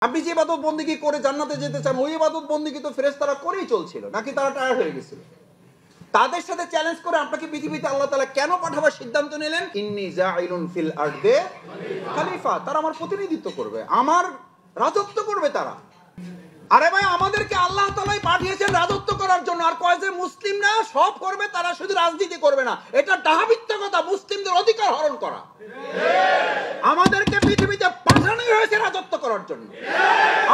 আপনি যে ইবাদত বন্দেগী করে জান্নাতে যেতে চান, ওই ইবাদত বন্দেগী তো ফেরেশতারা করেই চলছিল, নাকি তারা টায়ার্ড হয়ে গেছিল? তাদের সাথে চ্যালেঞ্জ করে আপনাকে পৃথিবীতে আল্লাহ তাআলা কেন পাঠাবার সিদ্ধান্ত নিলেন? ইন্নী জাইলুন ফিল আরদে খলিফা। তারা আমার প্রতিনিধিত্ব করবে, আমার রাজত্ব করবে তারা। আরে ভাই, আমাদেরকে আল্লাহ তাআলাই পাঠিয়েছেন রাজত্ব করার জন্য। আর কয় যে মুসলিমরা সব করবে, তারা শুধু রাজনীতি করবে না, এটা ডাহাবিত্য কথা, মুসলিমদের অধিকার হরণ করা। আমাদেরকে পৃথিবীতে পাঠানোই হয়েছে রাজত্ব করার জন্য।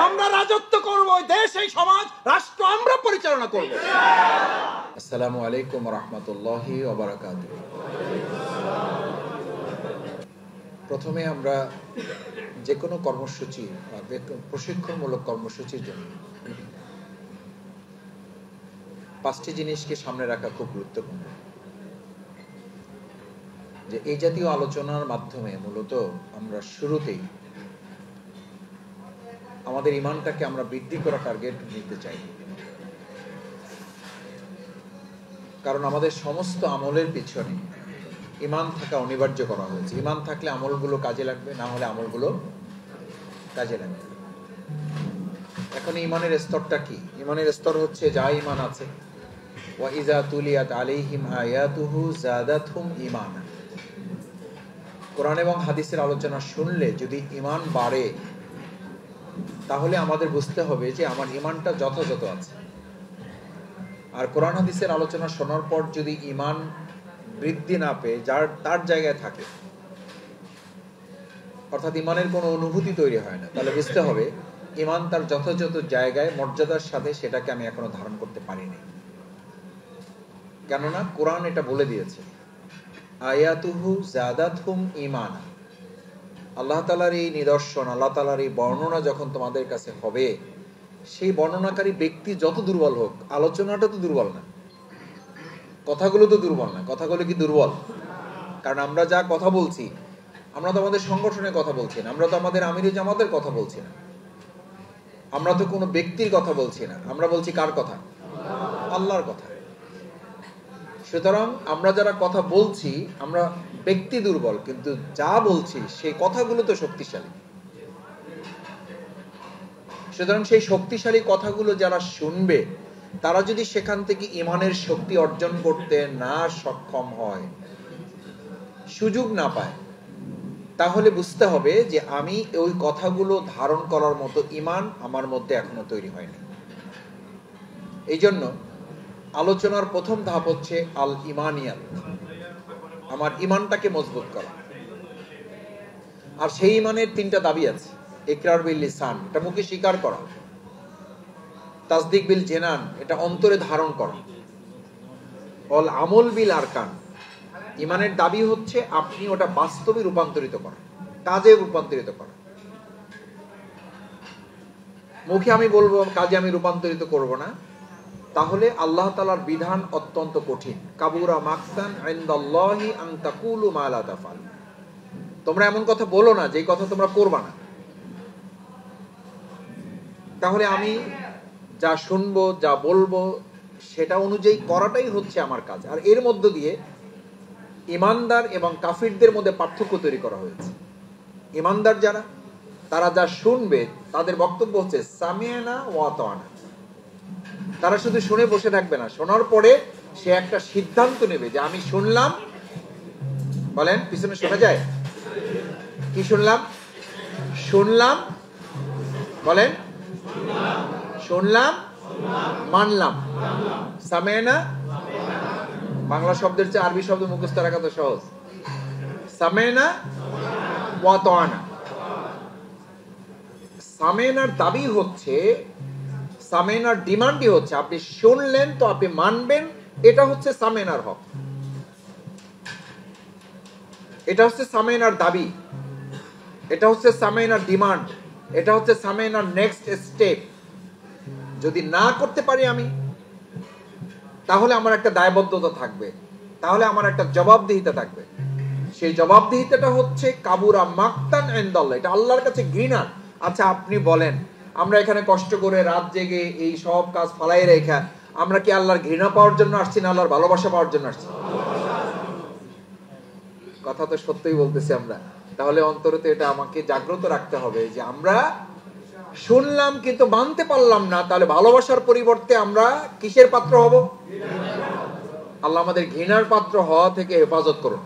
আমরা রাজত্ব করব, দেশ, এই সমাজ, রাষ্ট্র আমরা পরিচালনা করব। আসসালামু আলাইকুম ওয়া রাহমাতুল্লাহি ওয়া বারাকাতুহু। প্রথমে আমরা যে কোনো কর্মসূচি বা প্রশিক্ষণমূলক কর্মসূচির জন্য 5টি জিনিসকে সামনে রাখা খুব গুরুত্বপূর্ণ। যে এই জাতীয় আলোচনার মাধ্যমে মূলত আমরা শুরুতেই আমাদের ঈমানটাকে আমরা বৃদ্ধি করা টার্গেট নিতে চাই। কারণ আমাদের সমস্ত আমলের পিছনে ঈমান থাকা অনিবার্য করা হয়েছে। ঈমান থাকলে আমলগুলো কাজে লাগবে, না হলে আমলগুলো কাজে লাগবে। এখন ঈমানের স্তরটা কি? ঈমানের স্তর হচ্ছে যা ঈমান আছে, ওয়া ইযা তুলিয়াত আলাইহিম আয়াতুহু যাদাতহুম ঈমানা। কোরআন এবং হাদিসের আলোচনা শুনলে যদি ঈমান বাড়ে, তাহলে আমাদের বুঝতে হবে যে আমার ঈমানটা যথাযথ আছে। আর কোরআন হাদিসের আলোচনা শোনার পর যদি ঈমান বৃদ্ধি না পেয়ে তার জায়গায় থাকে, অর্থাৎ ঈমানের কোনো অনুভূতি তৈরি হয় না, তাহলে বুঝতে হবে ঈমান তার যথাযথ জায়গায় মর্যাদার সাথে সেটাকে আমি এখনো ধারণ করতে পারিনি। কেননা কোরআন এটা বলে দিয়েছে, আয়াতুহু যাদাতহুম ঈমানা। আল্লাহ তাআলার এই নিদর্শন, আল্লাহ তাআলার এই বর্ণনা যখন তোমাদের কাছে হবে, সেই বর্ণনাকারী ব্যক্তি যত দুর্বল হোক, আলোচনাটা তো দুর্বল না, কথাগুলো তো দুর্বল না। কথাগুলো কি দুর্বল? কারণ আমরা যা কথা বলছি, আমরা তো আমাদের সংগঠনের কথা বলছি না, আমরা তো আমাদের আমিরে জামাতের কথা বলছি না, আমরা তো কোনো ব্যক্তির কথা বলছি না, আমরা বলছি কার কথা? আল্লাহর কথা। সুতরাং আমরা যারা কথা বলছি, আমরা ব্যক্তি দুর্বল, কিন্তু যা বলছি সেই কথাগুলো তো শক্তিশালী। সুতরাং সেই শক্তিশালী কথাগুলো যারা শুনবে, তারা যদি সেখান থেকে ঈমানের শক্তি অর্জন করতে না সক্ষম হয়, সুযোগ না পায়, তাহলে বুঝতে হবে যে আমি ওই কথাগুলো ধারণ করার মতো ঈমান আমার মধ্যে এখনো তৈরি হয়নি। এই জন্য আলোচনার প্রথম ধাপ হচ্ছে আল ঈমানিয়াত, আমার ঈমানটাকে মজবুত করা। আর সেই ঈমানের 3টা দাবি আছে। ইকরার বিল লিসান, এটা মুখে স্বীকার করা। তাসদিক বিল জিনান, এটা অন্তরে ধারণ করা। অল আমল বিল আরকান, ঈমানের দাবি হচ্ছে আপনি ওটা বাস্তবে রূপান্তরিত করা, কাজে রূপান্তরিত করা। মুখে আমি বলবো, কাজে আমি রূপান্তরিত করব না, তাহলে আল্লাহ তাআলার বিধান অত্যন্ত কঠিন। কাবুরা মাকতান ইনদাল্লাহি আন তাকুলু মা লা তাফআল। তোমরা এমন কথা বলো না যেই কথা তোমরা করবা না। তাহলে আমি যা শুনবো, যা বলবো, সেটা অনুযায়ী করাটাই হচ্ছে আমার কাজ। আর এর মধ্য দিয়ে ঈমানদার এবং কাফিরদের মধ্যে পার্থক্য তৈরি করা হয়েছে। ঈমানদার যারা, তারা যা শুনবে, তাদের বক্তব্য হচ্ছে সামি'না ওয়া আতা'না। তারা শুধু শুনে বসে থাকবে না, শোনার পরে সে একটা সিদ্ধান্ত নেবে যে আমি শুনলাম। বলেন, পিছনে শোনা যায় কি? শুনলাম, শুনলাম, বলেন, শুনলাম, মানলাম। সামি'না, বাংলা শব্দের চেয়ে আরবি শব্দ মুখস্থ রাখা তো সহজ। সামি'না ওয়া আতা'না। সামি'নার দাবি হচ্ছে, সামি'নার ডিমান্ডই হচ্ছে আপনি শুনলেন তো আপনি মানবেন। এটা হচ্ছে সামি'নার হক, এটা হচ্ছে সামি'নার দাবি, এটা হচ্ছে সামি'নার ডিমান্ড, এটা হচ্ছে সামি'নার নেক্সট স্টেপ। যদি না করতে পারি আমি, তাহলে আমার একটা দায়বদ্ধতা থাকবে, তাহলে আমার একটা জবাবদিহিতা থাকবে। সেই জবাবদিহিতাটা হচ্ছে কাবুরা মাকতান ইনদাল্লাহ, এটা আল্লাহর কাছে ঘৃণা। আচ্ছা, আপনি বলেন, আমরা এখানে কষ্ট করে রাত জেগে এই সব কাজ ফালাই রেখা, আমরা কি আল্লাহর ঘৃণা পাওয়ার জন্য আসছি, না আল্লাহর ভালোবাসা পাওয়ার জন্য আসছি? কথা তো সত্যই বলতেছি আমরা। তাহলে অন্তরে তো এটা আমাকে জাগ্রত রাখতে হবে যে আমরা শুনলাম কিন্তু মানতে পারলাম না, তাহলে ভালোবাসার পরিবর্তে আমরা কিসের পাত্র হব? আল্লাহ আমাদের ঘৃণার পাত্র হওয়া থেকে হেফাজত করুন।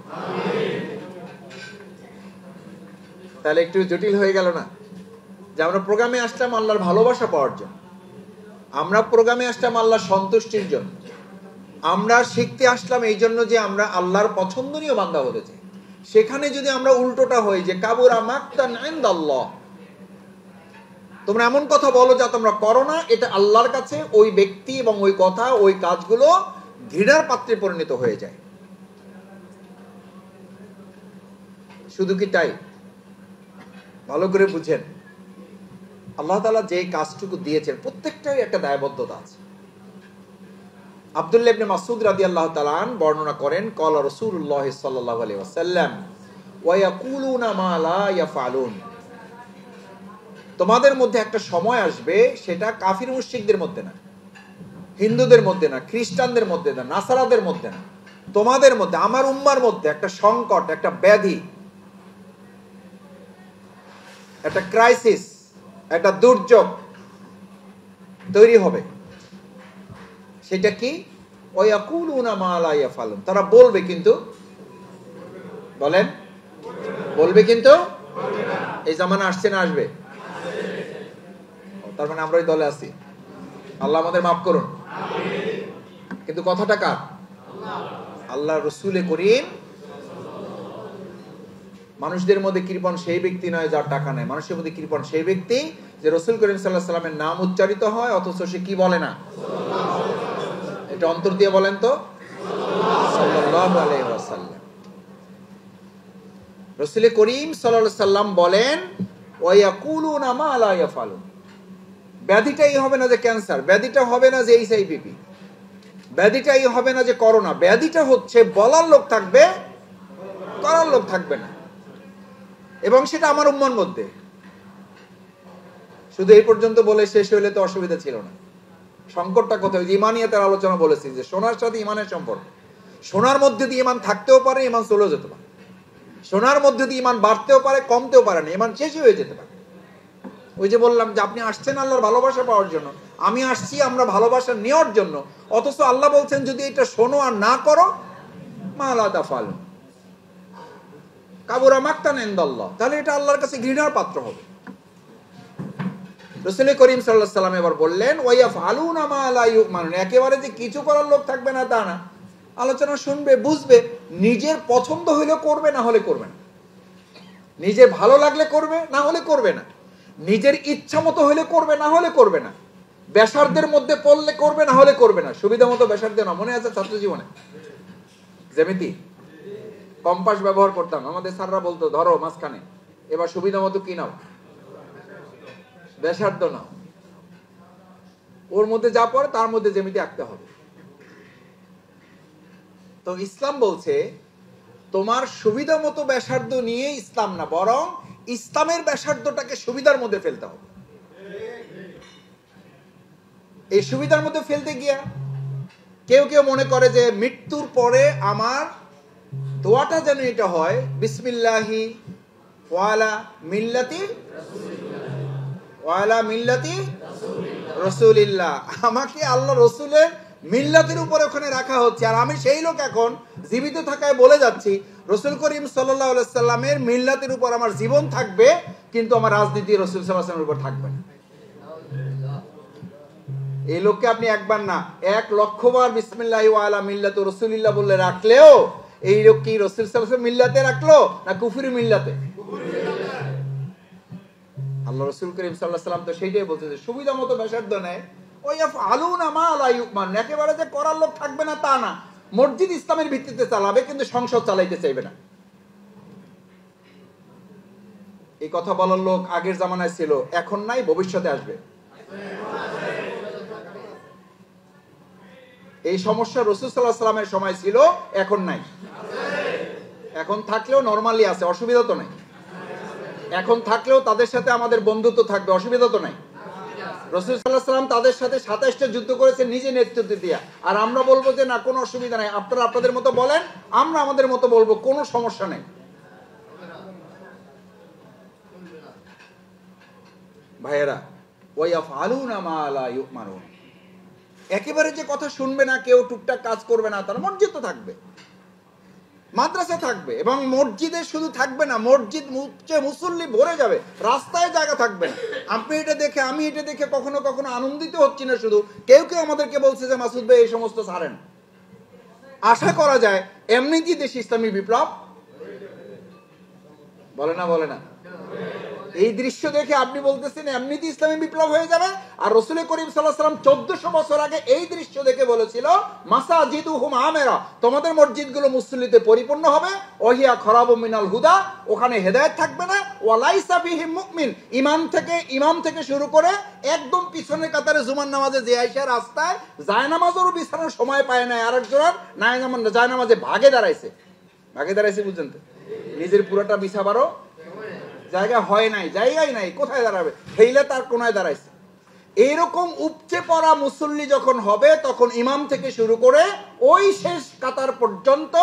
তাহলে একটু জটিল হয়ে গেল না? যে আমরা প্রোগ্রামে আসলাম আল্লাহর ভালোবাসা পাওয়ার জন্য, আমরা প্রোগ্রামে আসলাম আল্লাহর সন্তুষ্টির জন্য, আমরা শিখতে আসলাম এই জন্য যে আমরা আল্লাহর পছন্দনীয় বান্দা হতে চাই। সেখানে যদি আমরা উল্টোটা হই যে কাবুরা মাকতান ইনদাল্লাহ, তোমরা এমন কথা বলো যা তোমরা করো না, এটা আল্লাহর কাছে ওই ব্যক্তি এবং ওই কথা ওই কাজগুলো ঘৃণার পাত্রে পরিণত হয়ে যায়। শুধু কি তাই? ভালো করে বুঝেন, আল্লাহ তাআলা যে কাজটুকু দিয়েছেন প্রত্যেকটাই একটা দায়বদ্ধতা আছে। আব্দুল্লাহ ইবনে মাসউদ রাদিয়াল্লাহু তাআলা বর্ণনা করেন, ক্বালা রাসূলুল্লাহ সাল্লাল্লাহু আলাইহি ওয়াসাল্লাম ওয়া ইয়াকুলুনা মা লা ইয়াফআলুন। তোমাদের মধ্যে একটা সময় আসবে, সেটা কাফির মুশরিকদের মধ্যে না, হিন্দুদের মধ্যে না, খ্রিস্টানদের মধ্যে না, নাসারাদের মধ্যে না, তোমাদের মধ্যে, আমার উম্মার মধ্যে একটা সংকট, একটা ব্যাধি, একটা ক্রাইসিস, একটা দুর্যোগ তৈরি হবে। সেটা কি? ওয়ায়াকুলুনা মা লা ইয়াফআলুন। তারা বলবে কিন্তু, বলেন, বলবে কিন্তু এই জামানা আসছে না আসবে? তার মানে আমরা ওই দলে আছি। আল্লাহ আমাদের মাফ করুন। কিন্তু কথাটা কার? আল্লাহ রসুলে করিম। মানুষদের মধ্যে কৃপণ সেই ব্যক্তি নয় যার টাকা নেই, মানুষের মধ্যে কৃপণ সেই ব্যক্তি যে রসুল করিম সাল্লাল্লাহু আলাইহি ওয়াসাল্লামের নাম উচ্চারিত হয় অথচ সে কি বলে না। এটা অন্তর দিয়ে বলেন তো, সাল্লাল্লাহু আলাইহি ওয়াসাল্লাম। রসুল করিম সাল্লাল্লাহু আলাইহি ওয়াসাল্লাম বলেন ওয়ায়াকুলুনা মা লা ইয়াফআলুন। ব্যাধিটাই হবে না যে ক্যান্সার, ব্যাধিটা হবে না যে এইচআইভি, ব্যাধিটাই হবে না যে করোনা, ব্যাধিটা হচ্ছে বলার লোক থাকবে, করার লোক থাকবে না। এবং সেটা আমার উম্মার মধ্যে। শুধু এই পর্যন্ত বলে শেষ হইলে তো অসুবিধা ছিল না। সংকটটা কোথায়? ইমানিয়াতের আলোচনা বলেছি যে সোনার সাথে ইমানের সম্পর্ক। সোনার মধ্যে দিয়ে ইমান থাকতেও পারে, ইমান চলেও যেতে পারে। সোনার মধ্যে দিয়ে ইমান বাড়তেও পারে, কমতেও পারে না, ইমান শেষই হয়ে যেতে পারে। ওই যে বললাম যে আপনি আসছেন আল্লাহর ভালোবাসা পাওয়ার জন্য, আমি আসছি আমরা ভালোবাসা নেওয়ার জন্য, অথচ আল্লাহ বলছেন যদি এটা শোনো আর না করো মা লা তাফআলুন কাবুরা মাকতান ইনদাল্লাহ, তাহলে এটা আল্লাহর কাছে ঘৃণার পাত্র হবে। রাসূল করিম সাল্লাল্লাহু আলাইহি ওয়াসাল্লাম এবার বললেন ওয়ায়াফআলুনা মা লা ইউমানুন। একেবারে যে কিছু করার লোক থাকবে না তা না, আলোচনা শুনবে, বুঝবে, নিজের পছন্দ হইলে করবে, না হলে করবে না, নিজের ভালো লাগলে করবে, না হলে করবে না, নিজের ইচ্ছা মতো হলে করবে, না হলে করবে না, ব্যাসার্ধের মধ্যে পড়লে করবে, না হলে করবে না। সুবিধা মতো ব্যাসার্ধে না, মনে আছে ছাত্র জীবনে জ্যামিতি কম্পাস ব্যবহার করতাম, আমাদের স্যাররা বলতো ধরো মাঝখানে, এবার সুবিধা মতো কি নাও, ব্যাসার্ধ নাও, ওর মধ্যে যা পড়ে তার মধ্যে জ্যামিতি আঁকতে হবে। তো ইসলাম বলছে তোমার সুবিধা মতো ব্যাসার্ধ নিয়ে ইসলাম না, বরং ইসলামের ব্যাসার্ধটাকে সুবিধার মধ্যে ফেলতে হবে। এই সুবিধার মধ্যে ফেলতে গিয়া কেউ কেউ মনে করে যে মৃত্যুর পরে আমার দোয়াটা যেন এটা হয় বিসমিল্লাহি ওয়ালা মিল্লাতি রাসূলিল্লাহ, আমাকে আল্লাহ রসুলের মিল্লাতের উপরে ওখানে রাখা হচ্ছে, আর আমি সেই লোক এখন জীবিত থাকায় বলে যাচ্ছি রসুল করিম সাল্লাল্লাহু আলাইহি সাল্লামের মিল্লাতের উপর আমার জীবন থাকবে, কিন্তু আমার রাজনীতি রসুল সাল্লাল্লাহু আলাইহি সাল্লামের উপর থাকবে না। এই লোককে আপনি একবার না 1,00,000 বার বিসমিল্লাহি ওয়া আলা মিল্লাতি রাসূলিল্লাহ বলে রাখলেও এই লোক কি রাসূল সাল্লাল্লাহু আলাইহি ওয়াসাল্লাম মিল্লাতে রাখলো না কুফরি মিল্লাতে? আল্লাহ রাসূল করিম সাল্লাল্লাহু আলাইহি ওয়াসাল্লাম তো সেইটাই বলতে যে সুবিধা মতো ব্যাসার্ধ নেয় ওয়ায়াফআলুনা মা লা ইউমান। একেবারে যে করার লোক থাকবে না তা না, মসজিদ ইসলামের ভিত্তিতে চালাবে কিন্তু সংসদ চালাইতে চাইবে না। এই কথা বলার লোক আগের জামানায় ছিল, এখন নাই, ভবিষ্যতে আসবে। এই সমস্যা রাসূল সাল্লাল্লাহু আলাইহি ওয়াসাল্লামের সময় ছিল, এখন নাই। এখন থাকলেও নরমালি আছে, অসুবিধা তো নাই। এখন থাকলেও তাদের সাথে আমাদের বন্ধুত্ব থাকবে, অসুবিধা তো নাই। রাসূল সাল্লাল্লাহু আলাইহি ওয়াসাল্লাম তাদের সাথে 27টা যুদ্ধ করেছেন নিজে নেতৃত্ব দিয়া, আর আমরা বলবো যে না কোনো অসুবিধা নাই, আপনারা আপনাদের মতো বলেন, আমরা আমাদের মতো বলবো, কোনো সমস্যা নেই। ভাইয়েরা, ওয়া ইয়াফআলুনা মা লা ইউমারুন। একেবারে যে কথা শুনবে না, কেউ টুকটাক কাজ করবে না, তার মসজিদ তো থাকবে, মাদ্রাসা থাকবে, এবং মসজিদে শুধু থাকবে না, মসজিদ মুসল্লি ভরে যাবে, রাস্তায় জায়গা থাকবে না। আপনি এটা দেখে, আমি এটা দেখে কখনো কখনো আনন্দিত হচ্ছি না, শুধু কেউ কেউ আমাদেরকে বলছে যে মাসুদ ভাই এই সমস্ত ছাড়েন। আশা করা যায় এমনিতেই দেশে ইসলামী বিপ্লব বলে না, বলে না। এই দৃশ্য দেখে আপনি বলতেছেন এমনিতে ইসলামী বিপ্লব হয়ে যাবে। আর রাসূল করিম সাল্লাল্লাহু আলাইহি ওয়াসাল্লাম 1400 বছর আগে এই দৃশ্য দেখে বলেছিল মাসাজিদুহুম আমেরা, তোমাদের মসজিদগুলো মুসল্লিতে পরিপূর্ণ হবে, ওহিয়া খরাবু মিনাল হুদা, ওখানে হেদায়েত থাকবে না, ওয়ালাইসা ফিহিম মুমিন, ইমাম থেকে শুরু করে একদম পিছনের কাতারে জুমার নামাজে যে আইসা রাস্তায় জায়নামাজেরও বিছানোর সময় পায় না, আরেকজন জায়নামাজে ভাগে দাঁড়াইছে বুঝছেন তো, নিজের পুরোটা বিছাবারও জায়গা হয় নাই, জায়গাই নাই, কোথায় দাঁড়াবে, হেইলে তার কোনায় দাঁড়াইছে। এইরকম উপচে পড়া মুসল্লি যখন হবে, তখন ইমাম থেকে শুরু করে ওই শেষ কাতার পর্যন্ত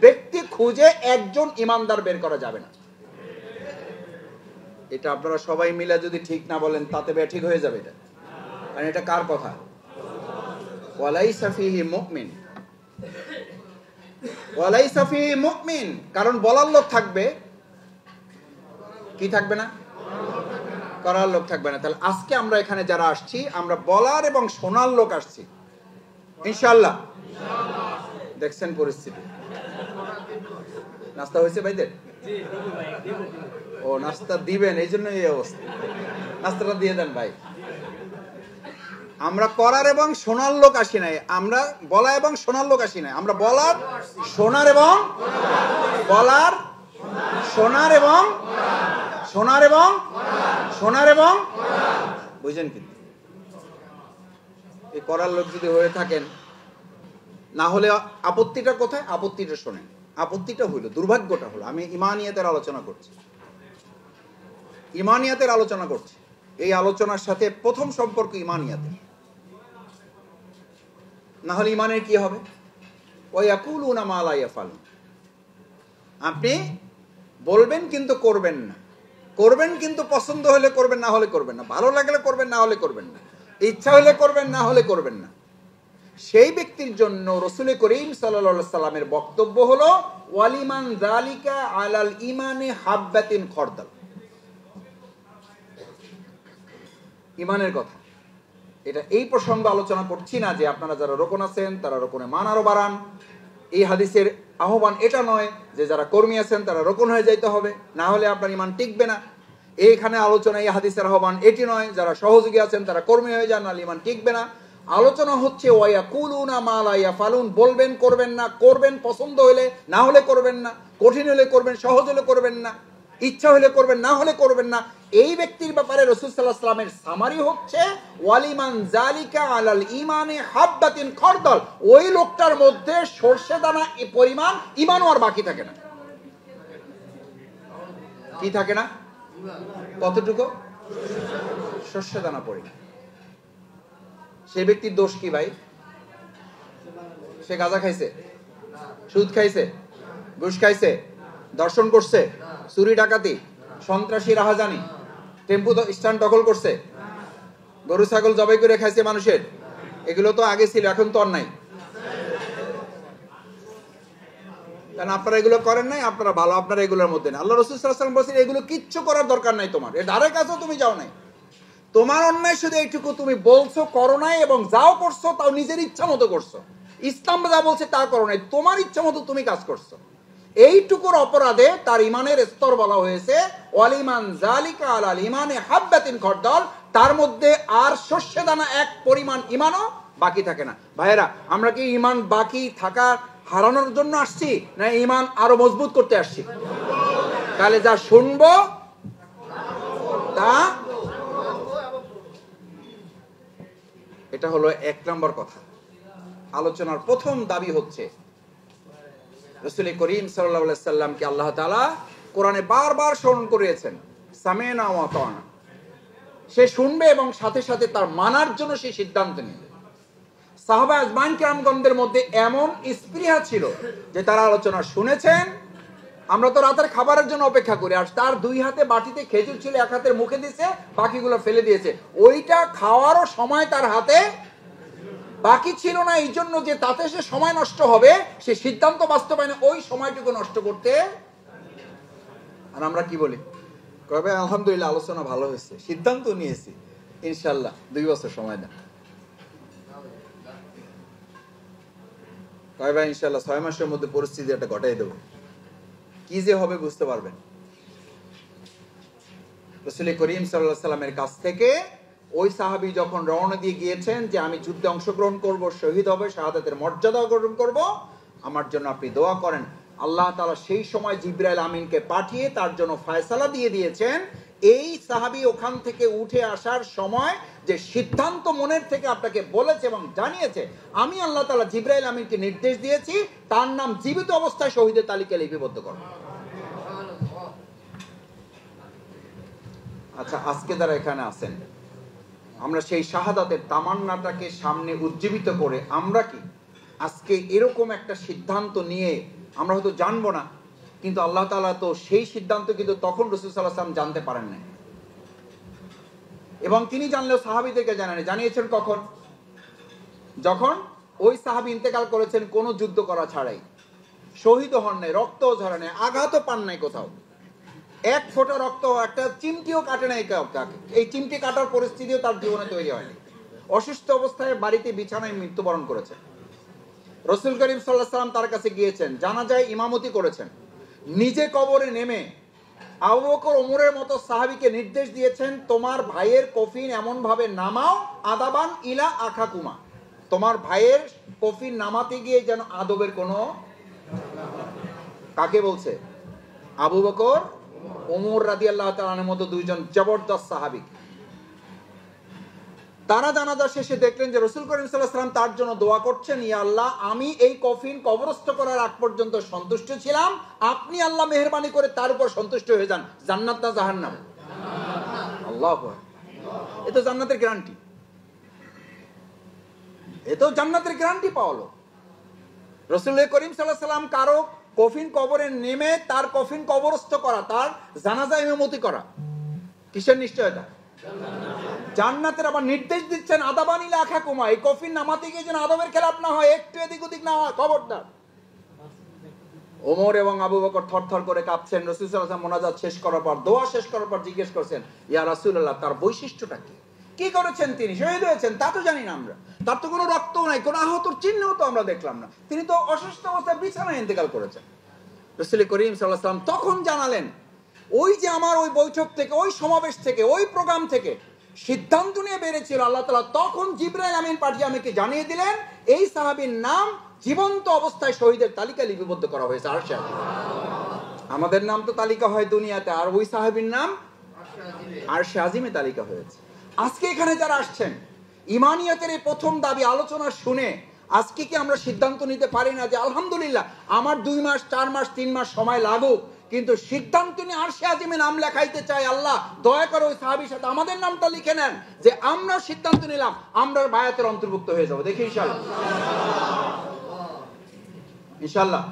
ব্যক্তি খুঁজে একজন ইমানদার বের করা যাবে না। এটা আপনারা সবাই মিলে যদি ঠিক না বলেন, তাতে ঠিক হয়ে যাবে এটা। কারণ এটা কার কথা? ওয়ালাইসা ফিহি মুমিন, ওয়ালাইসা ফিহি মুমিন, কারণ বলার লোক থাকবে, কি থাকবে না? করার লোক থাকবে না। তাহলে আজকে আমরা এখানে যারা আসছি, আমরা বলার এবং শোনার লোক আসছি ইনশাআল্লাহ। দেখছেন পরিস্থিতি। নাস্তা হয়েছে ভাইদের? ও নাস্তা দিবেন, এই জন্য এই অবস্থা। নাস্তাটা দিয়ে দেন ভাই। আমরা করার এবং শোনার লোক আসি নাই, আমরা বলা এবং শোনার লোক আসি নাই, আমরা বলার, শোনার এবং বলার, শোনার এবং শোনার এবং শোনার এবং, বুঝছেন? কিন্তু এই করার লোক যদি হয়ে থাকেন, না হলে আপত্তিটা কোথায়? আপত্তিটা শোনেন। আপত্তিটা হইল, দুর্ভাগ্যটা হলো, আমি ইমানিয়াতের আলোচনা করছি, ইমানিয়াতের আলোচনা করছি। এই আলোচনার সাথে প্রথম সম্পর্ক ইমানিয়াতের, না হলে ইমানের কি হবে? ওয়া ইয়াকুলুনা মা লা ইয়াফালুন। আপনি বলবেন কিন্তু করবেন না, করবেন কিন্তু পছন্দ হলে করবেন, না হলে করবেন না, ভালো লাগলে করবেন, না হলে করবেন না, ইচ্ছা হলে করবেন, না হলে করবেন না। সেই ব্যক্তির জন্য রাসূল করিম সাল্লাল্লাহু আলাইহি সাল্লামের বক্তব্য হলো ওয়ালিমান যালিকা আলাল ঈমানি হাববাতিন খরদাল। ঈমানের কথা এটা, এই প্রসঙ্গ আলোচনা করছি না যে আপনারা যারা রোকন আছেন তারা রোকনে মান আরো বাড়ান। এই হাদিসের আহ্বান এটা নয় যে যারা কর্মী আছেন তারা রোকন হয়ে যাইতে হবে, না হলে আপনার ঈমান টিকবে না। এইখানে আলোচনা, এই হাদিসের আহ্বান এটি নয় যারা সহযোগী আছেন তারা কর্মী হয়ে যান, না ঈমান টিকবে না। আলোচনা হচ্ছে ওয়া ইয়াকুলুনা মা লা ইয়াফালুন, বলবেন করবেন না, করবেন পছন্দ হলে, না হলে করবেন না, কঠিন হলে করবেন, সহজ হলে করবেন না, ইচ্ছা হলে করবেন, না হলে করবেন না। এই ব্যক্তির ব্যাপারে রাসূল সাল্লাল্লাহু আলাইহি ওয়াসাল্লামের সামারি হচ্ছে ওয়ালিমান যালিকা আলাল ঈমানি হাববাতিন খরদাল, ওই লোকটার মধ্যে সরষে দানা পরিমাণ ঈমানও আর বাকি থাকে না। কি থাকে না? কতটুকু? সরষে দানা পরিমাণ। সেই ব্যক্তির দোষ কি ভাই? সে গাঁজা খাইছে, সুদ খাইছে, ঘুষ খাইছে, দর্শন করছে, চুরি ডাকাতি, সন্ত্রাসী রাহাজানি, টেম্পু স্ট্যান্ড দখল করছে, গরু ছাগল জবাই করে খাইছে মানুষের, এগুলো তো আগে ছিল, এখন তো আর নাই। কারণ আপনারা এগুলো করেন নাই, আপনারা ভালো, আপনারা এগুলোর মধ্যে না। আল্লাহ রাসূল সাল্লাল্লাহু আলাইহি ওয়াসাল্লাম বলেছেন এগুলো কিচ্ছু করার দরকার নাই তোমার, এর ধারে কাছেও তুমি যাও নাই। তোমার অন্যায় শুধু এইটুকু, তুমি বলছো করো নাই, এবং যাও করছো তাও নিজের ইচ্ছা মতো করছো। ইসলাম যা বলছে তা করো নাই, তোমার ইচ্ছা মতো তুমি কাজ করছো। এইটুকুর অপরাধে তার ইমানের স্তর বলা হয়েছে ওয়ালিমান যালিকা আলাল ঈমানি হাববাতিন খরদাল, তার মধ্যে আর সরষে দানা এক পরিমাণ ঈমানও বাকি থাকে না। ভাইয়েরা, আমরা কি ঈমান বাকি থাকা হারানোর জন্য আসছি, না ঈমান আরো মজবুত করতে আসছি? তাহলে যা শুনবো তা, এটা হলো এক নম্বর কথা। আলোচনার প্রথম দাবি হচ্ছে রাসূল করিম সাল্লাল্লাহু আলাইহি সাল্লামকে আল্লাহ তাআলা কোরআনে বারবার স্মরণ করিয়েছেন সামি'না ওয়া আতা'না। সে শুনবে এবং সাথে সাথে তার মানার জন্য সে সিদ্ধান্ত নেবে। সাহাবা আজমাইন কিরামগণদের মধ্যে এমন স্পৃহা ছিল যে তারা আলোচনা শুনেছেন আমরা তো রাতের খাবারের জন্য অপেক্ষা করি, আর তার 2 হাতে বাটিতে খেজুর ছিল, 1 হাতের মুখে দিয়েছে, বাকিগুলো ফেলে দিয়েছে। ওইটা খাওয়ারও সময় তার হাতে বাকি ছিল না, এই জন্য যে তাতে সে সময় নষ্ট হবে, সে সিদ্ধান্ত বাস্তবায়নে ওই সময়টুকু নষ্ট করতে। আর আমরা কি বলি? কবে আলহামদুলিল্লাহ আলোচনা ভালো হয়েছে, সিদ্ধান্ত নিয়েছি, ইনশাল্লাহ 2 বছর সময় দেন। কয় ভাই ইনশাল্লাহ 6 মাসের মধ্যে পরিস্থিতি একটা ঘটাই দেবো, কি যে হবে বুঝতে পারবেন। রাসূল করিম সাল্লাল্লাহু আলাইহি সাল্লামের কাছ থেকে ওই সাহাবী যখন রওনা দিয়ে গিয়েছেন যে আমি যুদ্ধে অংশগ্রহণ করব, শহীদ হবে, শাহাদাতের মর্যাদা গ্রহণ করব, আমার জন্য আপনি দোয়া করেন। আল্লাহ তাআলা সেই সময় জিবরাইল আমিনকে পাঠিয়ে তার জন্য ফয়সালা দিয়ে দিয়েছেন। এই সাহাবী ওখান থেকে উঠে আসার সময় যে সিদ্ধান্ত মনের থেকে আপনাকে বলেছে এবং জানিয়েছে, আমি আল্লাহ তাআলা জিবরাইল আমিনকে নির্দেশ দিয়েছি তার নাম জীবিত অবস্থায় শহীদের তালিকায় লিপিবদ্ধ করো। আচ্ছা, আজকে যারা এখানে আছেন, আমরা সেই শাহাদাতের তামান্নাটাকে সামনে উজ্জীবিত করে আমরা কি আজকে এরকম একটা সিদ্ধান্ত নিয়ে, আমরা হয়তো জানবো না, কিন্তু আল্লাহ তাআলা তো সেই সিদ্ধান্ত কিন্তু তখন রাসূল সাল্লাল্লাহু আলাইহি ওয়াসাল্লাম জানতে পারেন না, এবং তিনি জানলেও সাহাবীদেরকে জানিয়েছেন কখন? যখন ওই সাহাবী ইন্তেকাল করেছেন কোনো যুদ্ধ করা ছাড়াই, শহীদ হন নাই, রক্তও ঝরে নাই, আঘাতও পান নাই কোথাও, 1 ফোঁটা রক্ত, একটা চিমটিও কাটে নাই কাউকে, এই চিমটি কাটার পরিস্থিতিও তার জীবনে তৈরি হয়নি। অসুস্থ অবস্থায় বাড়িতে বিছানায় মৃত্যুবরণ করেছেন। রাসূল করিম সাল্লাল্লাহু আলাইহি ওয়াসাল্লাম তার কাছে গিয়েছেন, জানাজায় ইমামতি করেছেন, নিজে কবরে নেমে আবু বকর ওমরের মতো সাহাবীকে নির্দেশ দিয়েছেন, তোমার ভাইয়ের কফিন এমন ভাবে নামাও আদাবান ইলা আখাকুমা, তোমার ভাইয়ের কফিন নামাতে গিয়ে যেন আদবের কোনো, কাকে বলছে? আবু বকর ওমর রাদিয়াল্লাহু তাআলা আনহুর মতো 2জন জবরদস্ত সাহাবী। তারা জানাজা শেষে দেখলেন যে রাসূল করিম সাল্লাল্লাহু আলাইহি ওয়াসাল্লাম তার জন্য দোয়া করছেন, ইয়া আল্লাহ, আমি এই কফিন কবরস্থ করার আগ পর্যন্ত সন্তুষ্ট ছিলাম, আপনি আল্লাহ মেহেরবানি করে তার উপর সন্তুষ্ট হয়ে যান, জান্নাত না জাহান্নাম? আল্লাহু আকবার। এ তো জান্নাতের গ্যারান্টি, এ তো জান্নাতের গ্যারান্টি পাওয়া হলো। রাসূল করিম সাল্লাল্লাহু আলাইহি ওয়াসাল্লাম কারো কফিন কবরে নেমে তার কফিন কবরস্থ করা, তার জানাজা ইমামতি করা, কিসের নিশ্চয়তা? জান্নাতের। আবার নির্দেশ দিচ্ছেন আদাবানি লাখা কুমা, এই কফিন নামাতে গিয়ে যেন আদবের খেলাপ না হয়, একটু এদিক ওদিক না হয়, খবরদার। ওমর এবং আবু বকর থরথর করে কাঁপছেন। রাসূল সাল্লাল্লাহু আলাইহি ওয়াসাল্লাম মুনাজাত শেষ করার পর, দোয়া শেষ করার পর জিজ্ঞেস করছেন, ইয়া রাসূলুল্লাহ, তার বৈশিষ্ট্যটা কি? কি করেছেন তিনি? শহীদ হয়েছেন তা তো জানি না আমরা, তার তো কোনো রক্ত নাই, কোনো আহতর চিহ্ন তো আমরা দেখলাম না, তিনি তো অসুস্থ অবস্থায় বিছানায় ইন্তেকাল করেছেন। রাসূল করিম সাল্লাল্লাহু আলাইহি ওয়াসাল্লাম তখন জানালেন, ওই যে আমার ওই বৈঠক থেকে, ওই সমাবেশ থেকে, ওই প্রোগ্রাম থেকে সিদ্ধান্ত নিয়ে বেরিয়েছিল আল্লাহ তাআলা, তখন জিবরাইল আমিন পাঠিয়ে আমাকে জানিয়ে দিলেন এই সাহাবীর নাম জীবন্ত অবস্থায় শহীদের তালিকা লিপিবদ্ধ করা হয়েছে আরশে আজিম। আমাদের নাম তো তালিকা হয় দুনিয়াতে, আর ওই সাহাবীর নাম আরশে আজিমে তালিকা হয়েছে। আজকে এখানে যারা আসছেন, ইমানিয়াতের এই প্রথম দাবি আলোচনা শুনে আজকে কি আমরা সিদ্ধান্ত নিতে পারি না যে আলহামদুলিল্লাহ আমার 2 মাস 4 মাস 3 মাস সময় লাগুক, কিন্তু সিদ্ধান্ত নিয়ে আরশে আজিমে নাম লেখাইতে চাই, আল্লাহ দয়া করে ওই সাহাবীর সাথে আমাদের নামটা লিখে নেন, যে আমরা সিদ্ধান্ত নিলাম আমরা বায়াতের অন্তর্ভুক্ত হয়ে যাব। দেখি ইনশাআল্লাহ, ইনশাআল্লাহ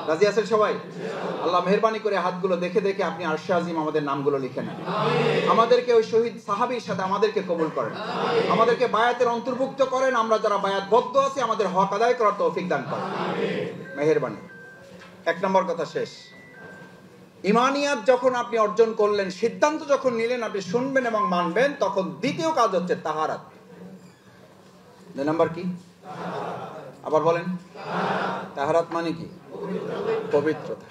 রাজি আছেন সবাই? আল্লাহ মেহেরবানি করে হাতগুলো দেখে দেখে আপনি আরশে আজিম আমাদের নামগুলো লিখে নেন, আমাদেরকে ওই শহীদ সাহাবীর সাথে আমাদেরকে কবুল করেন, আমাদেরকে বায়াতের অন্তর্ভুক্ত করেন, আমরা যারা বায়াতবদ্ধ আছি আমাদের হক আদায় করার তৌফিক দান করেন, মেহেরবানি। 1 নম্বর কথা শেষ। ইমানিয়াত যখন আপনি অর্জন করলেন, সিদ্ধান্ত যখন নিলেন আপনি শুনবেন এবং মানবেন, তখন দ্বিতীয় কাজ হচ্ছে তাহারাত। 2 নম্বর কি? আবার বলেন। তাহারাত মানে কি? পবিত্রতা,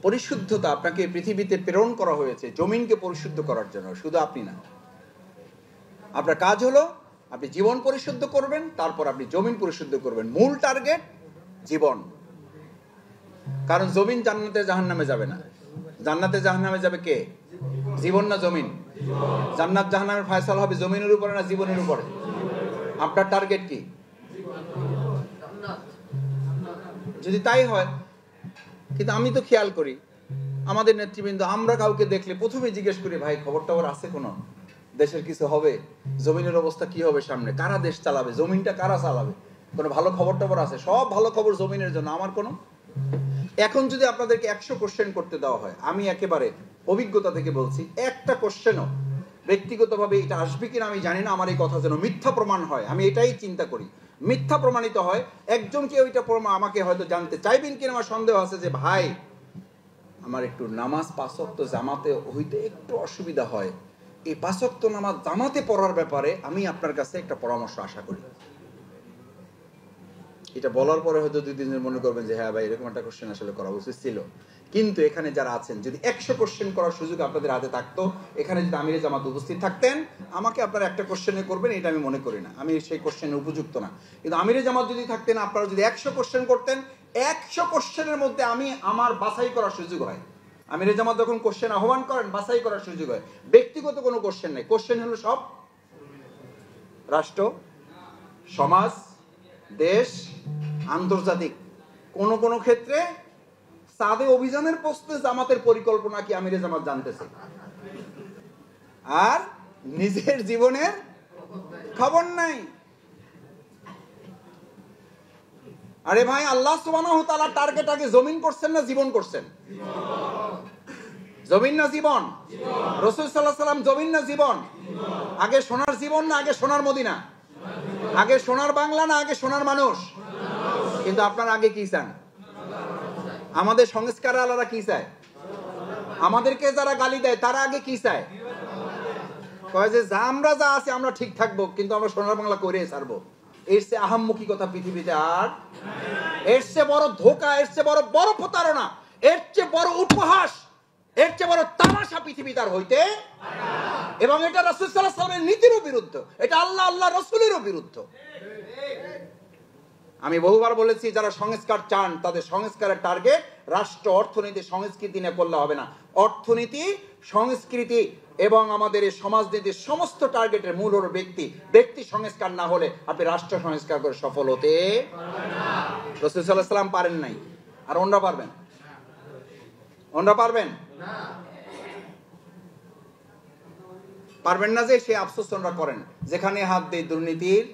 পরিশুদ্ধতা। আপনাকে পৃথিবীতে প্রেরণ করা হয়েছে জমিনকে পরিশুদ্ধ করার জন্য, শুধু আপনি না। আপনার কাজ হলো আপনি জীবন পরিশুদ্ধ করবেন, তারপর আপনি জমিন পরিশুদ্ধ করবেন। মূল টার্গেট জীবন, কারণ জমিন জান্নাতে জাহান্নামে যাবে না। জান্নাতে জাহান্নামে যাবে কে? জীবন না জমিন? জান্নাত জাহান্নামের ফয়সালা হবে জমিনের উপরে না জীবনের উপরে? আপনার টার্গেট কি? যদি তাই হয়, কিন্তু আমি তো খেয়াল করি আমাদের নেতৃবৃন্দ, আমরা কাউকে দেখলে প্রথমে জিজ্ঞেস করি, ভাই খবর টবর আছে কোনো? দেশের কিছু হবে? জমিনের অবস্থা কি হবে সামনে? কারা দেশ চালাবে? জমিনটা কারা চালাবে? কোনো ভালো খবর টবর আছে? সব ভালো খবর জমিনের জন্য, আমার কোনো। এখন যদি আপনাদেরকে 100 কোশ্চেন করতে দেওয়া হয়, আমি একেবারে অভিজ্ঞতা থেকে বলছি, একটা কোশ্চেনও ব্যক্তিগতভাবে এটা আসবে কিনা আমি জানি না, আমার এই কথা যেন মিথ্যা প্রমাণ হয়, আমি এটাই চিন্তা করি, মিথ্যা প্রমাণিত হয়, একজনকে ওইটা আমাকে হয়তো জানতে চাইবেন কিনা আমার সন্দেহ আছে যে ভাই আমার একটু নামাজ 5 ওয়াক্ত জামাতে হইতে একটু অসুবিধা হয়, এই 5 ওয়াক্ত নামাজ জামাতে পড়ার ব্যাপারে আমি আপনার কাছে একটা পরামর্শ আশা করি। এটা বলার পরে হয়তো 2 দিনের মনে করবেন যে হ্যাঁ ভাই এরকম একটা কোশ্চেন আসলে করা উচিত ছিল। কিন্তু এখানে যারা আছেন, যদি 100 কোশ্চেন করার সুযোগ আপনাদের হাতে থাকতো, এখানে যদি আমিরে জামাত উপস্থিত থাকতেন, আমাকে আপনারা একটা কোশ্চেনে করবেন এটা আমি মনে করি না, আমি সেই কোশ্চেনে উপযুক্ত না। কিন্তু আমিরে জামাত যদি থাকতেন, আপনারা যদি 100 কোশ্চেন করতেন, 100 কোশ্চেনের মধ্যে আমি আমার বাছাই করার সুযোগ হয়। আমিরে জামাত যখন কোশ্চেন আহ্বান করেন বাছাই করার সুযোগ হয়, ব্যক্তিগত কোনো কোশ্চেন নেই, কোশ্চেন হলো সব রাষ্ট্র, সমাজ, দেশ, আন্তর্জাতিক। কোন কোন ক্ষেত্রে সাদে অভিযানের প্রশ্নে জামাতের পরিকল্পনা কি আমিরে জামাত জানতেছে, আর নিজের জীবনের খবর নাই। আরে ভাই আল্লাহ সুবহানাহু ওয়া তাআলা টার্গেট আগে জমিন করছেন না জীবন করছেন? জমিন না জীবন? রাসূল সাল্লাল্লাহু আলাইহি ওয়াসাল্লাম জমিন না জীবন? আগে সোনার জীবন না আগে সোনার মদিনা? আগে সোনার বাংলা না আগে সোনার মানুষ? কিন্তু আপনারা আগে কি চান? আমাদের সংস্কার আলাদা কি চায়? আমাদেরকে যারা গালি দেয় তারা আগে কি চায়? কয় যে আমরা যা আছে আমরা ঠিক থাকবো, কিন্তু আমরা সোনার বাংলা করে ছাড়বো। এর চেয়ে আহাম্মকি কথা পৃথিবীতে আর, এর চেয়ে বড় ধোঁকা, এর চেয়ে বড় বড় প্রতারণা, এর চেয়ে বড় উপহাস, এর চেয়ে বড় তামাশা পৃথিবী তার হইতে। এবং এটা রাসূল সাল্লাল্লাহু আলাইহি ওয়াসাল্লামের নীতিরও বিরুদ্ধ, এটা আল্লাহ রাসূলেরও বিরুদ্ধ। আমি বহুবার বলেছি, যারা সংস্কার চান তাদের সংস্কারের টার্গেট রাষ্ট্র, অর্থনীতি, সংস্কৃতি নিয়ে করলে হবে না। অর্থনীতি, সংস্কৃতি এবং আমাদের এই সমাজনীতির সমস্ত টার্গেটের মূল হলো ব্যক্তি। ব্যক্তি সংস্কার না হলে আপনি রাষ্ট্র সংস্কার করে সফল হতে পারবেন না। রাসূল সাল্লাল্লাহু আলাইহি ওয়াসাল্লাম পারেন নাই, আর ওনরা পারবেন? ওনরা পারবেন না, পারবেন না যে সে আফসোস ওনরা করেন। যেখানে হাত দেয় দুর্নীতির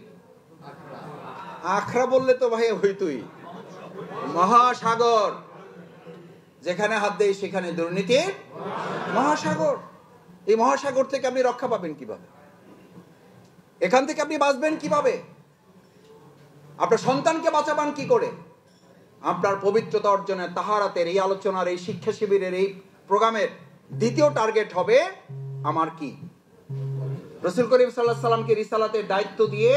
আখড়া, বললে তো ভাই হইতই মহাসাগর, যেখানে হাত দেয় সেখানে দুর্নীতির মহাসাগর। এই মহাসাগর থেকে আপনি রক্ষা পাবেন কিভাবে? এখান থেকে আপনি বাঁচবেন কিভাবে? আপনার সন্তানকে বাঁচাবেন কি করে? আপনার পবিত্রতা অর্জনের, তাহারাতের এই আলোচনার, এই শিক্ষা শিবিরের এই প্রোগ্রামের দ্বিতীয় টার্গেট হবে আমার কি? রাসূল করিম সাল্লাল্লাহু আলাইহি সাল্লামকে রিসালাতের দায়িত্ব দিয়ে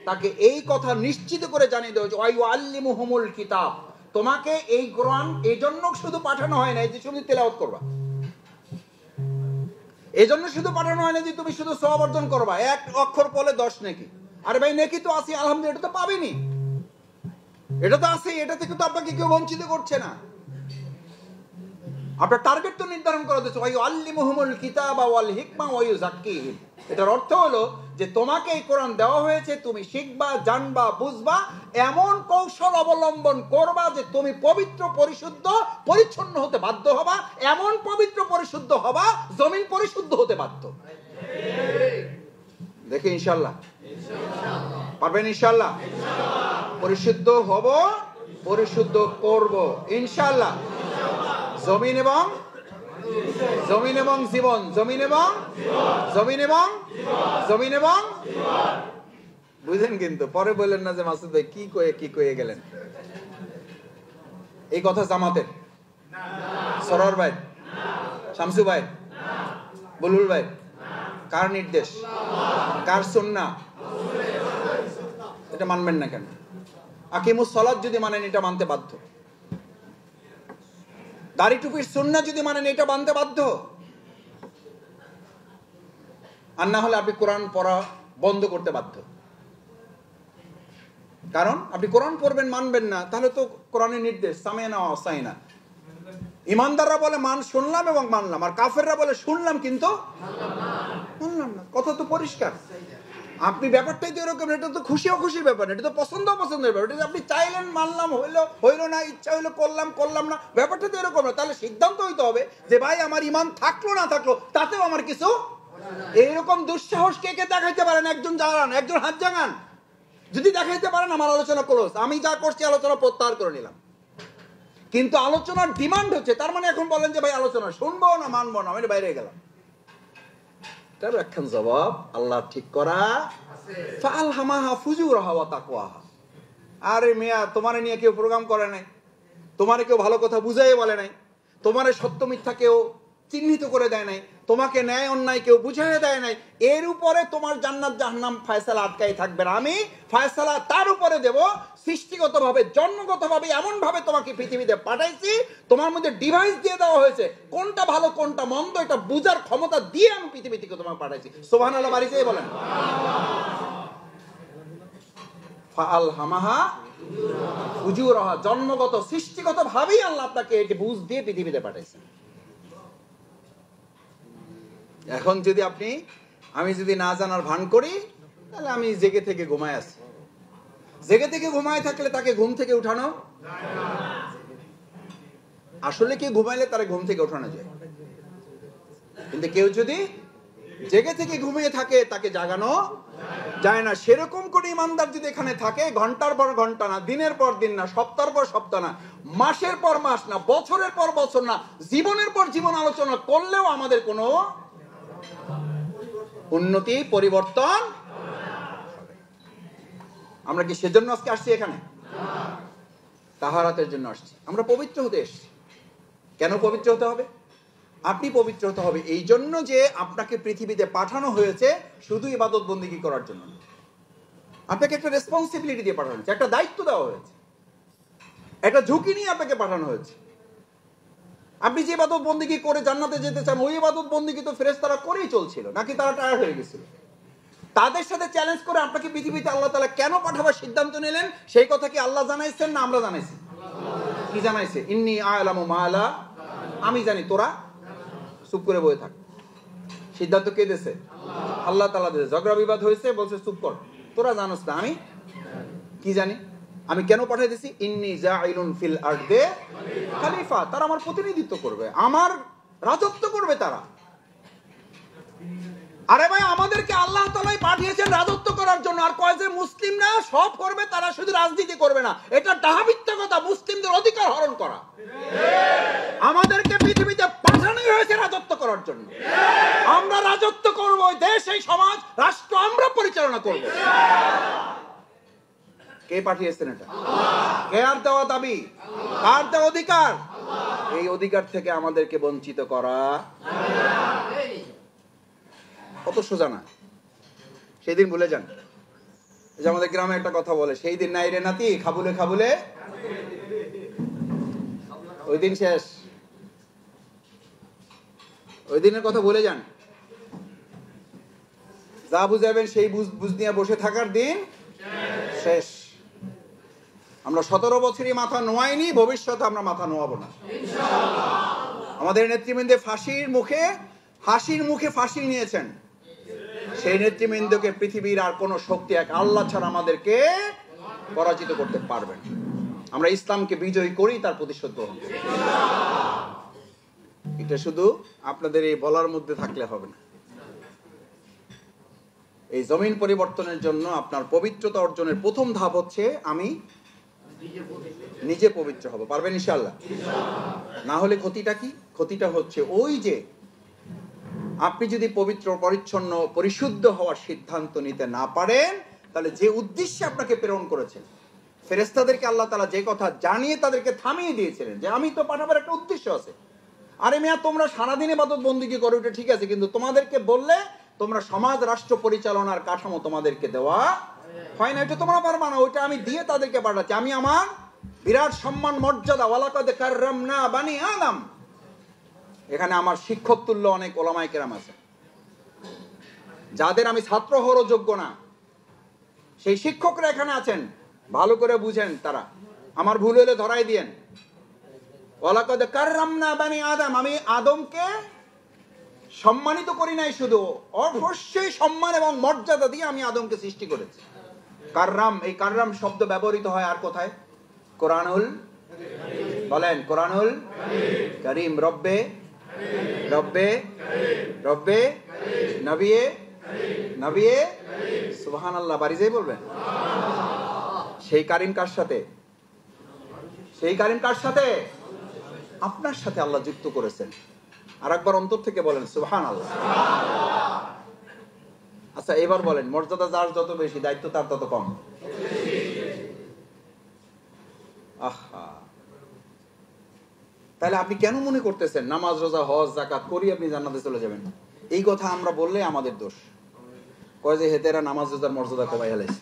তাকে এই কথা নিশ্চিত করে জানিয়ে দেওয়া হয়েছে, ওয়াইউআল্লিমুহুমুল কিতাব, তোমাকে এই কোরআন এই জন্য শুধু পাঠানো হয় না যে শুধু তেলাওয়াত করবা, এই জন্য শুধু পাঠানো হয় না যে তুমি শুধু সওয়াব অর্জন করবা, 1 অক্ষর পড়লে 10 নেকি। আরে ভাই নেকি তো আছে, আলহামদুলিল্লাহ, এটা তো পাবেনি, এটা তো আছে, এটা থেকে তো আপনাকে কেউ বঞ্চিত করছে না। আপনার টার্গেট তো নির্ধারণ করা হয়েছে, ওয়াইউআল্লিমুহুমুল কিতাবা ওয়াল হিকমা ওয়া ইউযাক্কিহিম। এটার অর্থ হলো যে তোমাকে এই কোরআন দেওয়া হয়েছে, তুমি শিখবা, জানবা, বুঝবা, এমন কৌশল অবলম্বন করবা যে তুমি পবিত্র, পরিশুদ্ধ, পরিচ্ছন্ন হতে বাধ্য হবা, এমন পবিত্র পরিশুদ্ধ হবা জমিন পরিশুদ্ধ হতে বাধ্য। দেখি ইনশাআল্লাহ পারবেন? ইনশাআল্লাহ পরিশুদ্ধ হব, পরিশুদ্ধ করব ইনশাআল্লাহ। জমিন এবং জমিন এবং জীবন, জমিন এবং জমিন এবং জমিন এবং বুঝলেন? কিন্তু পরে বললেন না যে মাসুদ ভাই কি কয়ে গেলেন। এই কথা জামাতের, সরোয়ার ভাই, শামসু ভাই, বুলবুল ভাই, কার নির্দেশ, কার সুন্নাহ? এটা মানবেন না কেন? আকিমুস সালাত যদি মানেন এটা মানতে বাধ্য, দাড়ি টুপির সুন্নাহ যদি মানেন এটা মানতে বাধ্য, আর না হলে আপনি কোরআন পড়া বন্ধ করতে বাধ্য। কারণ আপনি কোরআন পড়বেন, মানবেন না, তাহলে তো কোরআনের নির্দেশ সামি'না ওয়া আতা'না। ইমানদাররা বলে শুনলাম এবং মানলাম, আর কাফেররা বলে শুনলাম কিন্তু মানলাম না। কথা তো পরিষ্কার। আপনি ব্যাপারটাই তো এরকম, এটা তো খুশি অখুশির ব্যাপার, এটা তো পছন্দের ব্যাপার। এটা আপনি চাইলেন মানলাম, হইলো না, ইচ্ছা হইলো করলাম না, ব্যাপারটা তো এরকম না। তাহলে সিদ্ধান্ত হইতে হবে যে ভাই আমার ইমান থাকলো না থাকলো তাতেও আমার কিছু। এইরকম দুঃসাহস কে কে দেখাইতে পারেন? একজন জানান, একজন হাত জানান। যদি দেখাইতে পারেন আমার আলোচনা ক্লোজ, আমি যা করছি আলোচনা প্রত্যাহার করে নিলাম। কিন্তু আলোচনার ডিমান্ড হচ্ছে, তার মানে এখন বলেন যে ভাই আলোচনা শুনবো না মানবো না, আমি বাইরে গেলাম। তার একখান জবাব আল্লাহ ঠিক করা, ফালহামাহা ফুজুরাহা ওয়া তাকওয়াহা। আরে মিয়া, তোমারে নিয়ে কেউ প্রোগ্রাম করে নাই, তোমারে কেউ ভালো কথা বুঝাই বলে নাই, তোমারে সত্য মিথ্যা কেউ চিহ্নিত করে দেয় নাই, তোমাকে ন্যায় অন্যায় কেউ বুঝাই দেয় নাই, এর উপরে তোমার জান্নাত জাহান্নাম ফয়সালা আটকাই থাকবে না। আমি ফয়সালা তার উপরে দেব, সৃষ্টিগতভাবে জন্মগতভাবে এমন ভাবে তোমাকে পৃথিবীতে পাঠাইছি, তোমার মধ্যে ডিভাইস দিয়ে দেওয়া হয়েছে, কোনটা ভালো কোনটা মন্দ এটা বুঝার ক্ষমতা দিয়ে আমি পৃথিবী থেকে তোমাকে পাঠাইছি। সুবহানাল্লাহ বাড়িতে বলেন। ফাআলহামাহা ফুজুরাহা, জন্মগত সৃষ্টিগত ভাবেই আল্লাহ আপনাকে এটি বুঝ দিয়ে পৃথিবীতে পাঠাইছেন। এখন যদি আমি যদি না জানার ভান করি, তাহলে আমি জেগে থেকে ঘুমায় আছি। জেগে থেকে ঘুমায় থাকলে তাকে ঘুম থেকে উঠানো আসলে কি ঘুমাইলে তারা ঘুম থেকে উঠানো যায়, কিন্তু কেউ যদি জেগে থেকে ঘুমিয়ে থাকে তাকে জাগানো যায় না। সেরকম করে ইমানদার যদি এখানে থাকে, ঘন্টার পর ঘন্টা না, দিনের পর দিন না, সপ্তাহের পর সপ্তাহ না, মাসের পর মাস না, বছরের পর বছর না, জীবনের পর জীবন আলোচনা করলেও আমাদের কোনো উন্নতি পরিবর্তন। আমরা কি সেজন্য আজকে আসছি এখানে? তাহারাতের জন্য আসছি। আমরা পবিত্র হতে এসেছি। কেন পবিত্র হতে হবে? আপনি পবিত্র হতে হবে এই জন্য যে আপনাকে পৃথিবীতে পাঠানো হয়েছে শুধু ইবাদত বন্দেগী করার জন্য। আপনাকে একটা রেসপন্সিবিলিটি দিয়ে পাঠানো হয়েছে, একটা দায়িত্ব দেওয়া হয়েছে, একটা ঝুঁকি নিয়ে আপনাকে পাঠানো হয়েছে। আপনি যে ইবাদত বন্দেগী করে জান্নাতে যেতে চান, ওই ইবাদত বন্দেগী তো ফেরেশতারা করেই চলছিল, নাকি তারা টায়ার্ড হয়ে গেছিল? তাদের সাথে চ্যালেঞ্জ করে আপনাকে পৃথিবীতে আল্লাহ তাআলা কেন পাঠাবার সিদ্ধান্ত নিলেন, সেই কথা কি আল্লাহ জানাইছেন না আমরা জানাইছি? কি জানাইছে? ইন্নী আ'লামু মা লা, আমি জানি, তোরা চুপ করে বসে থাক। সিদ্ধান্ত কে দিয়েছে? আল্লাহ তাআলা দিয়েছে। ঝগড়া বিবাদ হয়েছে, বলছে চুপ কর, তোরা জানোস না, আমি কি জানি। আমি কেন পাঠিয়ে দিছি? ইন্নী জাইলুন ফিল আরদে খলিফা, তারা আমার প্রতিনিধিত্ব করবে, আমার রাজত্ব করবে তারা। আরে ভাই, আমাদেরকে আল্লাহ তাআলাই পাঠিয়েছেন রাজত্ব করার জন্য। আর কয় যে মুসলিমরা সব করবে, তারা শুধু রাজনীতি করবে না, এটা ডাহাবিত্য কথা, মুসলিমদের অধিকার হরণ করা। আমাদেরকে পৃথিবীতে পাঠানো হয়েছে রাজত্ব করার জন্য। আমরা রাজত্ব করব, দেশ, এই সমাজ, রাষ্ট্র আমরা পরিচালনা করব। কে পাঠিয়েছেন এটা? কে আর দেওয়া দাবি? কার দেওয়া অধিকার? এই অধিকার থেকে আমাদেরকে বঞ্চিত করা কত সোজা না। সেই দিন ভুলে যান। যে আমাদের গ্রামে একটা কথা বলে, সেই দিন নাই রে নাতি, খাবুলে খাবুলে ওই দিন শেষ। ওই দিনের কথা ভুলে যান। যা বুঝাবেন সেই বুঝ নিয়ে বসে থাকার দিন শেষ। আমরা 17 বছরই মাথা নোয়াইনি, ভবিষ্যতে আমরা মাথা নোয়াবো না। আমাদের নেতৃবৃন্দে হাসির মুখে ফাঁসি নিয়েছেন। সেই নেতৃবৃন্দকে পৃথিবীর আর কোন শক্তি এক আল্লাহ ছাড়া আমাদেরকে পরাজিত করতে পারবে না। আমরা ইসলামকে বিজয়ী করি, তার প্রতিশোধ গ্রহণ করি। এটা শুধু আপনাদের এই বলার মধ্যে থাকলে হবে না। এই জমিন পরিবর্তনের জন্য আপনার পবিত্রতা অর্জনের প্রথম ধাপ হচ্ছে আমি নিজে পবিত্র হব। পারবেন ইনশাআল্লাহ? না হলে ক্ষতিটা কি? ক্ষতিটা হচ্ছে ওই যে আপনি যদি পবিত্র, পরিচ্ছন্ন, পরিশুদ্ধ হওয়ার সিদ্ধান্ত নিতে না পারেন, তাহলে যে উদ্দেশ্যে আপনাকে প্রেরণ করেছেন, ফেরেশতাদেরকে আল্লাহ তাআলা যে কথা জানিয়ে তাদেরকে থামিয়ে দিয়েছিলেন যে আমি তো পাঠাবার একটা উদ্দেশ্য আছে। আরে মিয়া, তোমরা সারাদিন ইবাদত বন্দেগী করো, এটা ঠিক আছে, কিন্তু তোমাদেরকে বললে তোমরা সমাজ রাষ্ট্র পরিচালনার কাঠামো তোমাদেরকে দেওয়া হয় না, এটা তোমরা পারবা না, ওইটা আমি দিয়ে তাদেরকে পাঠাচ্ছি। আমি আমার বিরাট সম্মান মর্যাদা, ওয়ালাকাদ কাররামনা বানি আদম, এখানে আমার শিক্ষক তুল্য অনেক ওলামায়ে কেরাম আছে, যাদের আমি ছাত্র হওয়ারও যোগ্য না, সেই শিক্ষকরা এখানে আছেন। ভালো করে বুঝেন, তারা আমার ভুল হলে ধরাই দিয়েন। ওয়ালাকাদ কাররামনা বানি আদম, আমি আদমকে সম্মানিত করি নাই, শুধু অবশ্যই সম্মান এবং মর্যাদা দিয়ে আমি আদমকে সৃষ্টি করেছি। কাররাম, এই কাররাম শব্দ ব্যবহৃত হয় আর কোথায়? কোরআনুল, বলেন কোরআনুল কারীম। রব্বে রব্বে রব্বে নবিয়ে নবিয়ে সুবহানাল্লাহ, বাড়ি যেই বলবেন। সেই কারীম কার সাথে? সেই কারীম কার সাথে? আপনার সাথে আল্লাহ যুক্ত করেছেন। আর একবার অন্তর থেকে বলেন সুবহানাল্লাহ। আচ্ছা এবার বলেন, মর্যাদা যার যত বেশি, দায়িত্ব তার তত কম। আহা, তাহলে আপনি কেন মনে করতেছেন নামাজ, রোজা, হজ, যাকাত করি আপনি জান্নাতে চলে যাবেন? এই কথা আমরা বললে আমাদের দোষ। কয় যে হেতেরা নামাজ রোজার মর্যাদা কমাই হেলাইছে।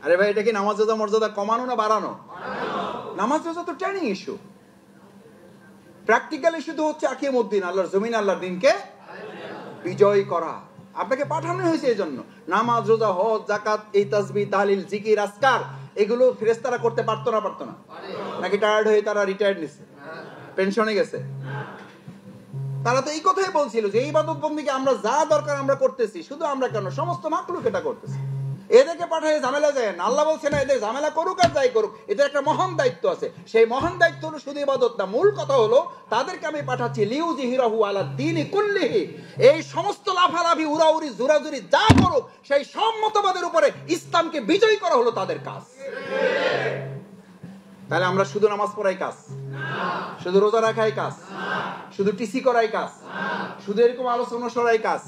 আরে ভাই, এটা কি নামাজ রোজা মর্যাদা কমানো না বাড়ানো? নামাজ রোজা তো ট্রেনিং ইস্যু, প্র্যাকটিক্যাল ইস্যু তো হচ্ছে আকিমুদ্দিন, আল্লাহর জমিন, আল্লাহর দিনকে বিজয় করা। আপনাকে পাঠানো হয়েছে এই জন্য। নামাজ, রোজা, হজ, যাকাত, এই তাসবিহ, তাহলিল, জিকির, আজকার, এগুলো ফেরেশতারা করতে পারতো না? পারতো না? নাকি টায়ার্ড হয়ে তারা রিটায়ার্ড নিছে, পেনশনে গেছে? তারা তো এই কথাই বলছিল যে এই ইবাদত বন্দেগী আমরা যা দরকার আমরা করতেছি, শুধু আমরা কেন, সমস্ত মাখলুক এটা করতেছে। এদেরকে পাঠিয়ে ঝামেলা যায় না। আল্লাহ বলছে না এদের ঝামেলা করুক আর যাই করুক, এদের একটা মহান দায়িত্ব আছে। সেই মহান দায়িত্ব হলো শুধু ইবাদত না, মূল কথা হলো তাদেরকে আমি পাঠাচ্ছি লিউযহিরাহু আলা দ্বীনি কুল্লিহি। এই সমস্ত লাফালাফি, উড়াউড়ি, জোরাজুরি যা করুক, সেই সব মতবাদের উপরে ইসলামকে বিজয়ী করা হলো তাদের কাজ। তাহলে আমরা শুধু নামাজ পড়াই কাজ, শুধু রোজা রাখাই কাজ, শুধু টিসি করাই কাজ, শুধু এরকম আলোচনা সরাই কাজ,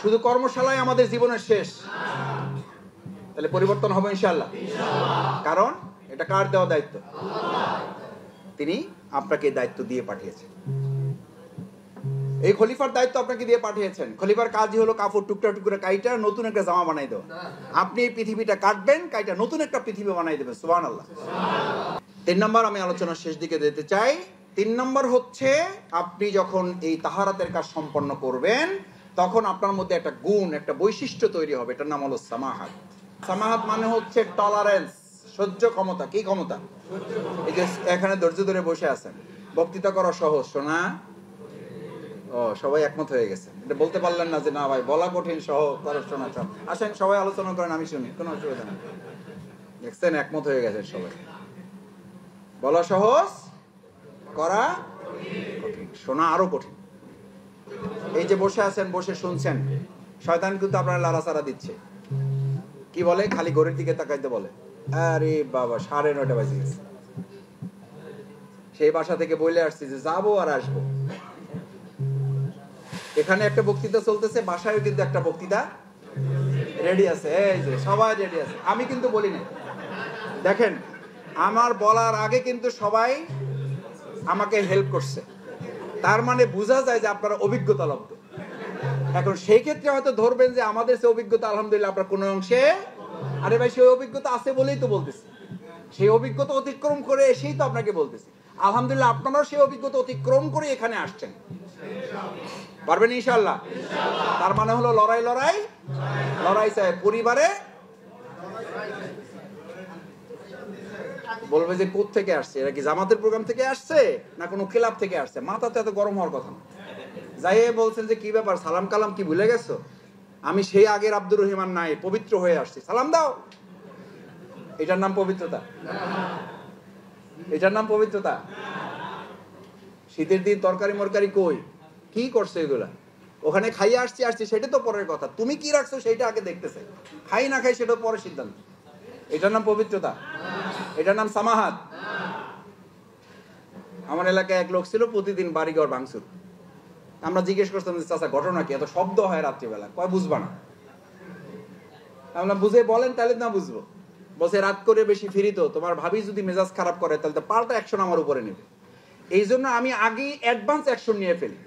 শুধু কর্মশালায় আমাদের জীবনের শেষ? তাহলে পরিবর্তন হবে ইনশাআল্লাহ। কারণ এটা কার দেওয়া দায়িত্ব? তিনি আপনাকে দায়িত্ব দিয়ে পাঠিয়েছেন। এই খলিফার দায়িত্ব আপনাকে দিয়ে পাঠিয়েছেন। খলিফার কাজই হলো কাপড় টুকরা টুকরা কাইটা নতুন একটা জামা বানাই দেওয়া। আপনি এই পৃথিবীটা কাটবেন, কাইটা নতুন একটা পৃথিবী বানাই দেবেন। সুবহানাল্লাহ। 3 নম্বর আমি আলোচনার শেষ দিকে দিতে চাই। 3 নম্বর হচ্ছে, আপনি যখন এই তাহারাতের কাজ সম্পন্ন করবেন তখন আপনার মধ্যে একটা গুণ, একটা বৈশিষ্ট্য তৈরি হবে। এটার নাম হলো সামাহাত। সামাহাত মানে হচ্ছে টলারেন্স, সহ্য ক্ষমতা। কি ক্ষমতা? এই যে এখানে ধৈর্য ধরে বসে আছেন, বক্তৃতা করা সহজ, শোনা ও সবাই একমত হয়ে গেছে। এটা বলতে পারলেন না যে না ভাই বলা কঠিন, সহজ, শোনা সব। আসেন সবাই আলোচনা করেন, আমি শুনি, কোনো অসুবিধা নেই। দেখছেন, একমত হয়ে গেছেন সবাই। বলা সহজ, করা কঠিন, শোনা আরো কঠিন। এই যে বসে আছেন, বসে শুনছেন, শয়তান কিন্তু আপনার লাড়াচাড়া দিচ্ছে। কি বলে? খালি ঘড়ির দিকে তাকাইতে বলে, আরে বাবা 9:30 বাজে গেছে। সেই বাসা থেকে বলে আসছি যে যাবো আর আসবো। এখানে একটা বক্তৃতা চলতেছে, বাসায়ও কিন্তু একটা বক্তৃতা রেডি আছে। এই যে সবাই রেডি আছে, আমি কিন্তু বলি না। দেখেন, আমার বলার আগে কিন্তু সবাই আমাকে হেল্প করছে, তার মানে বোঝা যায় যে আপনারা অভিজ্ঞতা লব্ধ। এখন সেই ক্ষেত্রে হয়তো ধরবেন যে আমাদের সে অভিজ্ঞতা আলহামদুলিল্লাহ আপনার কোনো অংশে, আরে ভাই সেই অভিজ্ঞতা আছে বলেই তো বলতেছি, সেই অভিজ্ঞতা অতিক্রম করে এসেই তো আপনাকে বলতেছি। আলহামদুলিল্লাহ আপনারাও সেই অভিজ্ঞতা অতিক্রম করে এখানে আসছেন, পারবেন ইনশাআল্লাহ। তার মানে হলো লড়াই লড়াই লড়াই চাই। পরিবারে বলবে যে কোথা থেকে আসছে, এরা কি জামাতের প্রোগ্রাম থেকে আসছে না কোনো ক্লাব থেকে আসছে? মাথাতে এত গরম হওয়ার কথা না। যাই বলছেন যে কি ব্যাপার, সালাম কালাম কি ভুলে গেছো? আমি সেই আগের আব্দুর রহিমান নাই, পবিত্র হয়ে আসছি, সালাম দাও। এটার নাম পবিত্রতা? এটার নাম পবিত্রতা? শীতের দিন তরকারি মরকারি কই, কি করছে এগুলা? ওখানে খাইয়ে আসছি আসছি সেটা তো পরের কথা, তুমি কি রাখছো সেটা আগে দেখতেছে। খাই না খাই সেটা পরের সিদ্ধান্ত। এটার নাম পবিত্রতা? এটার নাম সামাহাত? আমার এলাকায় এক লোক ছিল, প্রতিদিন বাড়িঘর ভাঙচুর। আমরা জিজ্ঞেস করতাম যে চাচা ঘটনা কি, এত শব্দ হয় রাত্রিবেলা? কয় বুঝবা না। আমরা বুঝে বলেন তাহলে না বুঝবো। বলছে রাত করে বেশি ফিরি তো, তোমার ভাবি যদি মেজাজ খারাপ করে তাহলে তো পাল্টা অ্যাকশন আমার উপরে নেবে। এই জন্য আমি আগেই অ্যাডভান্স অ্যাকশন নিয়ে ফেলি,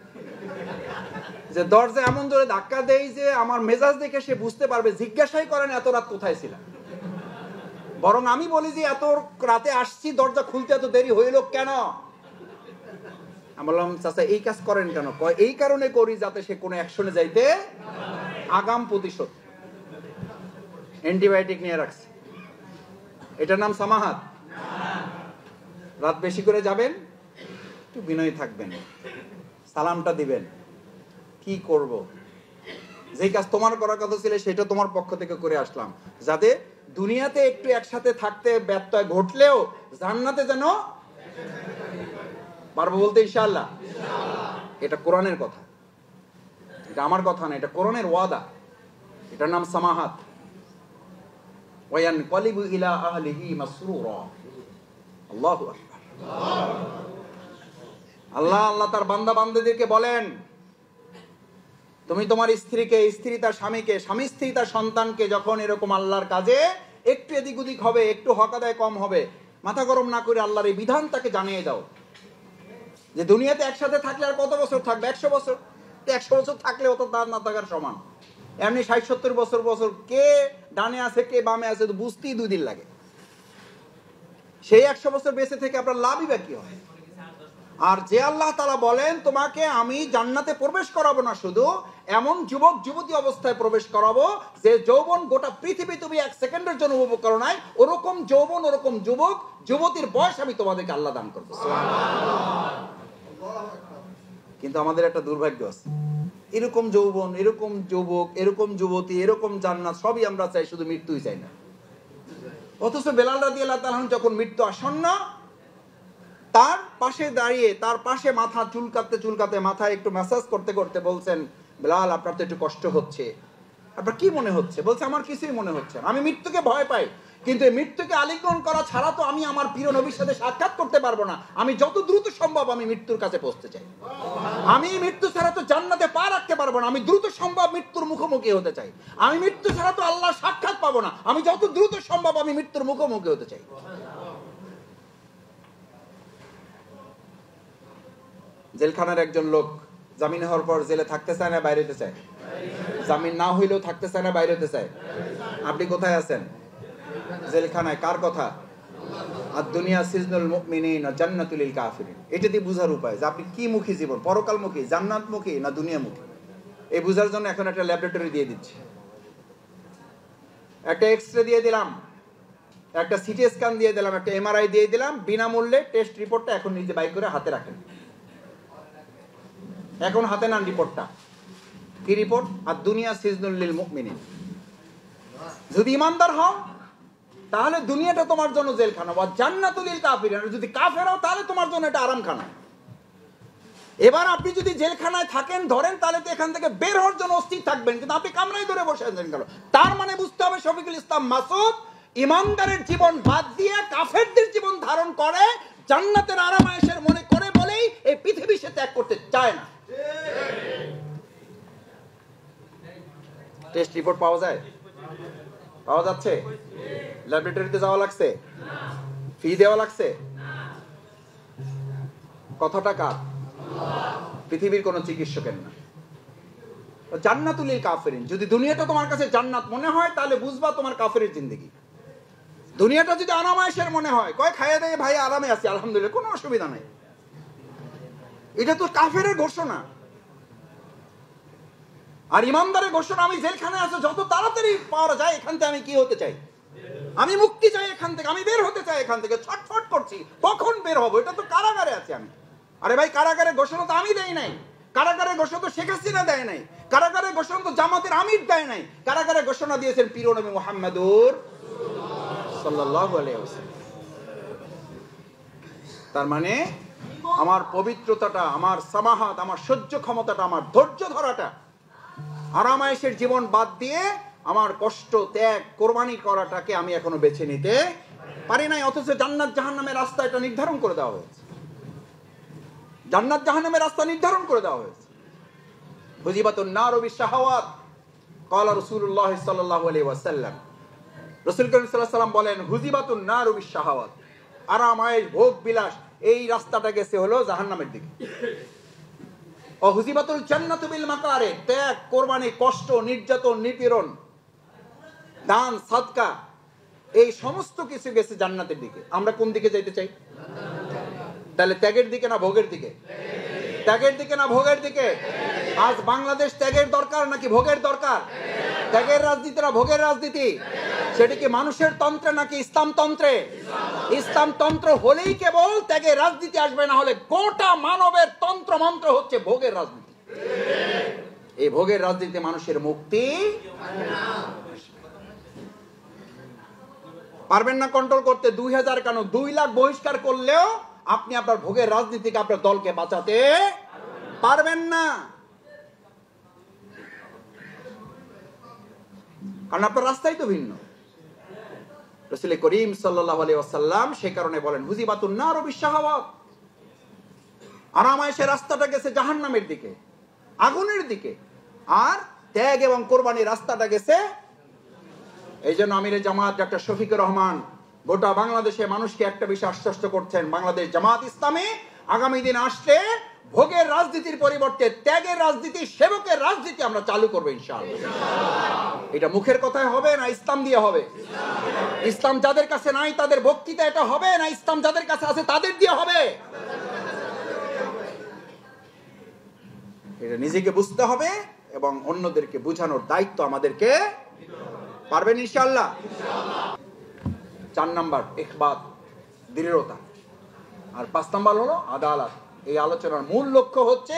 যে দরজা এমন ধরে ধাক্কা দেই যে আমার মেজাজ দেখে সে বুঝতে পারবে, জিজ্ঞাসাই করেন এত রাত কোথায় ছিলাম। বরং আমি বলি যে এত রাতে আসছি, দরজা খুলতে এত দেরি হইল কেন? আমি বললাম চাচা এই কাজ করেন কেন? কয় এই কারণে করি যাতে সে কোনো অ্যাকশনে যাইতে, আগাম প্রতিশোধ। অ্যান্টিবায়োটিক নিয়ে রাখছে। এটার নাম সামাহাত। রাত বেশি করে যাবেন, একটু বিনয়ী থাকবেন, সালামটা দিবেন। কি করব, যে কাজ তোমার করার কথা ছিল সেটা তোমার পক্ষ থেকে করে আসলাম, যাতে দুনিয়াতে একটু একসাথে থাকতে ব্যত্যয় ঘটলেও জান্নাতে যেন পারবো বলতে ইনশাআল্লাহ। এটা কোরআনের কথা, এটা আমার কথা না, এটা কোরআনের ওয়াদা। এটার নাম সামাহাত। ওয়ায়ানকালিবু ইলা আহলিহি মাসরুরা। আল্লাহু আকবার। আল্লাহ তার বান্দা বান্দাদেরকে বলেন, তুমি তোমার স্ত্রীকে, স্ত্রী তার স্বামীকে, স্বামী স্ত্রী তার সন্তানকে যখন এরকম আল্লাহর কাজে একটু এদিক ওদিক হবে, একটু হক আদায় কম হবে, মাথা গরম না করে আল্লাহর এই বিধান তাকে জানিয়ে দাও যে দুনিয়াতে একসাথে থাকলে আর কত বছর থাকবে? 100 বছর। 100 বছর থাকলেও তো তার না থাকার সমান। এমনি 60-70 বছর কে ডানে আছে কে বামে আছে তো বুঝতেই 2 দিন লাগে। সেই 100 বছর বেঁচে থেকে আপনার লাভই বা কি হয়? আর যে আল্লাহ তাআলা বলেন তোমাকে আমি জান্নাতে প্রবেশ করাবো না, শুধু এমন যুবক যুবতী অবস্থায় প্রবেশ করাবো যে যৌবন গোটা পৃথিবী তুমি 1 সেকেন্ডের জন্য উপভোগ করো নাই, ওরকম যৌবন, ওরকম যুবক যুবতীর বয়স আমি তোমাদেরকে আল্লাহ দান করবো। কিন্তু আমাদের একটা দুর্ভাগ্য আছে, এরকম যৌবন, এরকম যুবক, এরকম যুবতী, এরকম জান্নাত সবই আমরা চাই, শুধু মৃত্যুই চাই না। অথচ বেলাল রাদিয়াল্লাহু তাআলা যখন মৃত্যু আসন্ন, তার পাশে দাঁড়িয়ে, তার পাশে মাথা চুলকাতে মাথায় একটু ম্যাসাজ করতে করতে বলছেন, বেলাল আপনার তো একটু কষ্ট হচ্ছে, আপনার কি মনে হচ্ছে? বলছে আমার কিছুই মনে হচ্ছে না, আমি মৃত্যুকে ভয় পাই, কিন্তু এই মৃত্যুকে আলিঙ্গন করা ছাড়া তো আমি আমার প্রিয় নবীর সাথে সাক্ষাৎ করতে পারবো না, আমি যত দ্রুত সম্ভব আমি মৃত্যুর কাছে পৌঁছতে চাই। আমি মৃত্যু ছাড়া তো জান্নাতে পা রাখতে পারবো না, আমি দ্রুত সম্ভব মৃত্যুর মুখোমুখি হতে চাই। আমি মৃত্যু ছাড়া তো আল্লাহর সাক্ষাৎ পাবো না, আমি যত দ্রুত সম্ভব আমি মৃত্যুর মুখোমুখি হতে চাই। জেলখানার একজন লোক জামিন হওয়ার পর জেলে থাকতে চায় না বাইরে হতে চায়? জামিন না হইলেও থাকতে চায় না বাইরে হতে চায়? আপনি কোথায় আছেন? জেলখানায়। কার কথা? আর দুনিয়া সিজনুল মুমিনিন ওয়া জান্নাতুল লিল কাফিরিন। এটা দিয়ে বুঝার উপায় যে আপনি কি মুখী জীবন, পরকালমুখী, জান্নাতমুখী না দুনিয়ামুখী। এই বুঝার জন্য এখন একটা ল্যাবরেটরি দিয়ে দিচ্ছি, একটা এক্সরে দিয়ে দিলাম, একটা সিটি স্ক্যান দিয়ে দিলাম, একটা এমআরআই দিয়ে দিলাম, বিনামূল্যে টেস্ট রিপোর্টটা এখন নিজে বাই করে হাতে রাখেন। এখন হাতে নেন রিপোর্টটা। কি রিপোর্ট? আর দুনিয়া সিজনুল লিল মুমিনিন। যদি ইমানদার হও তাহলে দুনিয়াটা তোমার জন্য জেলখানা, ওয়া জান্নাতুল লিল কাফিরিন। যদি কাফের হও তাহলে তোমার জন্য এটা আরামখানা। এবার আপনি যদি জেলখানায় থাকেন ধরেন, তাহলে তো এখান থেকে বের হওয়ার জন্য অস্থির থাকবেন, কিন্তু আপনি কামরায় ধরে বসে আছেন কেন? তার মানে বুঝতে হবে শফিকুল ইসলাম মাসুদ ইমানদারের জীবন বাদ দিয়ে কাফেরদের জীবন ধারণ করে, জান্নাতের আরাম আয়েশের মনে করে বলেই এই পৃথিবী সে ত্যাগ করতে চায় না। টেস্ট রিপোর্ট পাওয়া যায়? পাওয়া যাচ্ছে? ল্যাবরেটরিতে যাওয়া লাগছে? ফি দেওয়া লাগছে? কথাটা কার? পৃথিবীর কোন চিকিৎসকের না। জান্নাতুল লিল কাফিরিন। যদি দুনিয়াটা তোমার কাছে জান্নাত মনে হয় তাহলে বুঝবা তোমার কাফেরের জিন্দেগি। দুনিয়াটা যদি আরাম আয়েশের মনে হয়, কয় খাইয়ে দেয় ভাই আরামে আছি আলহামদুলিল্লাহ, কোনো অসুবিধা নাই, এটা তো কাফেরের ঘোষণা। আর ইমানদারের ঘোষণা, আমি জেলখানায় আছি, যত তাড়াতাড়ি পাওয়া যায় এখান থেকে আমি কি হতে চাই? আমি মুক্তি চাই এখান থেকে, আমি বের হতে চাই এখান থেকে, ছটফট করছি কখন বের হবো, এটা তো কারাগারে আছি আমি। আরে ভাই কারাগারের ঘোষণা তো আমি দেই নাই, কারাগারের ঘোষণা তো শেখ হাসিনা দেয় নাই, কারাগারের ঘোষণা তো জামাতের আমির দেয় নাই, কারাগারের ঘোষণা দিয়েছেন প্রিয় নবী মুহাম্মদুর সাল্লাল্লাহু আলাইহি ওয়াসাল্লাম। তার মানে আমার পবিত্রতাটা, আমার সামাহাত, আমার সহ্য ক্ষমতাটা, আমার ধৈর্য ধরাটা, আরাম আয়েশের জীবন বাদ দিয়ে আমার কষ্ট ত্যাগ কোরবানি করাটাকে আমি এখনো বেছে নিতে পারি নাই। অথচ জান্নাত জাহান্নামের রাস্তা এটা নির্ধারণ করে দেওয়া হয়েছে। জান্নাত জাহান্নামের রাস্তা নির্ধারণ করে দেওয়া হয়েছে। হুজিবাতুন নারু বিশ-শাহাওয়াত ক্বালা রাসূলুল্লাহ সাল্লাল্লাহু আলাইহি ওয়াসাল্লাম। রাসূল করিম সাল্লাল্লাহু আলাইহি ওয়াসাল্লাম বলেন, হুজিবাতুন নারু বিশ-শাহাওয়াত, আরাম আয়েশ ভোগ বিলাস এই রাস্তাটা গেছে হলো জাহান্নামের দিকে। ও হুজিবাতুল জান্নাতু বিল মাকারে, ত্যাগ কোরবানি কষ্ট নির্যাতন নিপীড়ন দান সাদকা এই সমস্ত কিছু গেছে জান্নাতের দিকে। আমরা কোন দিকে যাইতে চাই? তাহলে ত্যাগের দিকে না ভোগের দিকে? ত্যাগের দিকে না ভোগের দিকে? আজ বাংলাদেশ ত্যাগের দরকার নাকি ভোগের দরকার? ত্যাগের রাজনীতি না ভোগের রাজনীতি? সেটা কি মানুষের তন্ত্রে নাকি ইসলামতন্ত্রে? ইসলামতন্ত্র হলেই কেবল ত্যাগের রাজনীতি আসবে, না হলে গোটা মানবের তন্ত্র মন্ত্র হচ্ছে ভোগের রাজনীতি। এই ভোগের রাজনীতিতে মানুষের মুক্তি পারবেন না কন্ট্রোল করতে। 2000 কেন 2 লাখ বহিষ্কার করলেও আপনি আপনার ভোগের রাজনীতিকে আপনার দলকে বাঁচাতে পারবেন না, কারণ আপনার রাস্তাই তো ভিন্ন। রাসূল করিম সাল্লাল্লাহু আলাইহি ওয়াসাল্লাম সে কারণে বলেন হুজিবাতুন নারু বিশ-শাহাওয়াত, আরামায়েশের রাস্তাটা গেছে জাহান্নামের দিকে, আগুনের দিকে, আর ত্যাগ এবং কোরবানির রাস্তাটা গেছে। এই জন্য আমিরে জামাত ডক্টর শফিকুর রহমান গোটা বাংলাদেশে মানুষকে একটা বিষয় আশ্বস্ত করছেন, বাংলাদেশ জামাত ইসলামী আগামী দিন আসলে ভোগের রাজনীতির পরিবর্তে ত্যাগের রাজনীতি, সেবকের রাজনীতি আমরা চালু করবো ইনশাআল্লাহ। এটা মুখের কথায় হবে না ইসলাম দিয়ে হবে? ইসলাম যাদের কাছে নাই তাদের বক্তৃতা এটা হবে না, ইসলাম যাদের কাছে আছে তাদের দিয়ে হবে। এটা নিজেকে বুঝতে হবে এবং অন্যদেরকে বোঝানোর দায়িত্ব আমাদেরকে। পারবেন ইনশাআল্লাহ? 4 নাম্বার ইখবাত, দৃঢ়তা। আর 5 নাম্বার হলো আদালত। এই আলোচনার মূল লক্ষ্য হচ্ছে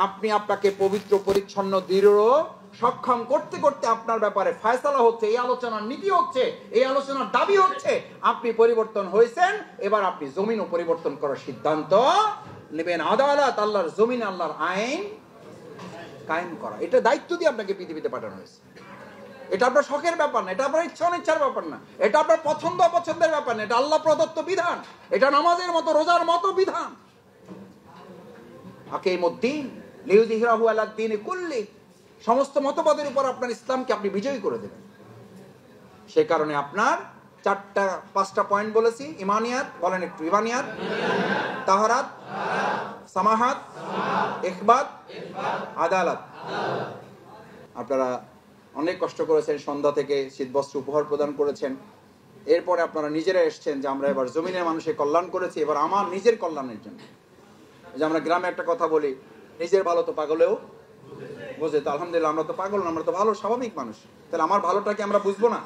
আপনি আপনাকে পবিত্র, পরিচ্ছন্ন, দৃঢ়, সক্ষম করতে করতে আপনার ব্যাপারে ফয়সালা হচ্ছে, এই আলোচনার নীতি হচ্ছে, এই আলোচনার দাবি হচ্ছে আপনি পরিবর্তন হয়েছেন, এবার আপনি জমিনও পরিবর্তন করার সিদ্ধান্ত নেবেন। আদালত, আল্লাহর জমিন, আল্লাহর আইন কায়েম করা, এটা দায়িত্ব দিয়ে আপনাকে পৃথিবীতে পাঠানো হয়েছে। এটা আপনার শখের ব্যাপার না, এটা আপনার ইচ্ছা অনিচ্ছার ব্যাপার না, এটা আপনার পছন্দ অপছন্দের ব্যাপার না, এটা আল্লাহ প্রদত্ত বিধান, এটা নামাজের মতো, রোজার মতো বিধান। আকিমুদ্দিন লিইয়ুযহিরাহু আলাদ দীনি কুল্লি, সমস্ত মতবাদের উপর আপনার ইসলামকে আপনি বিজয়ী করে দেবেন। সে কারণে আপনার 5টা পয়েন্ট বলেছি। ইমানিয়াত, বলেন একটু। ইমানিয়াত, তাহারাত, সামাহাত, ইখবাত, আদালত। আপনারা অনেক কষ্ট করেছেন, সন্ধ্যা থেকে শীতবস্ত্র উপহার প্রদান করেছেন। এরপরে আপনারা নিজেরা এসছেন যে আমরা এবার জমিনের মানুষের কল্যাণ করেছি, এবার আমার নিজের কল্যাণের জন্য। যে আমরা গ্রামে একটা কথা বলি, নিজের ভালো তো পাগলেও বোঝে। তো আলহামদুলিল্লাহ আমরা তো পাগল না, আমরা তো ভালো স্বাভাবিক মানুষ। তাহলে আমার ভালোটাকে আমরা বুঝবো না?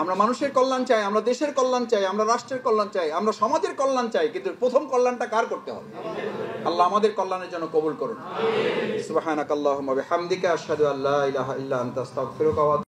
আমরা মানুষের কল্যাণ চাই, আমরা দেশের কল্যাণ চাই, আমরা রাষ্ট্রের কল্যাণ চাই, আমরা সমাজের কল্যাণ চাই, কিন্তু প্রথম কল্যাণটা কার করতে হবে? আল্লাহ আমাদের কল্যাণের জন্য কবুল করুন। সুবহানাকাল্লাহুম্মা ওয়া বিহামদিকা আশহাদু আল্লা ইলাহা ইল্লা আনতা আস্তাগফিরুকা ওয়া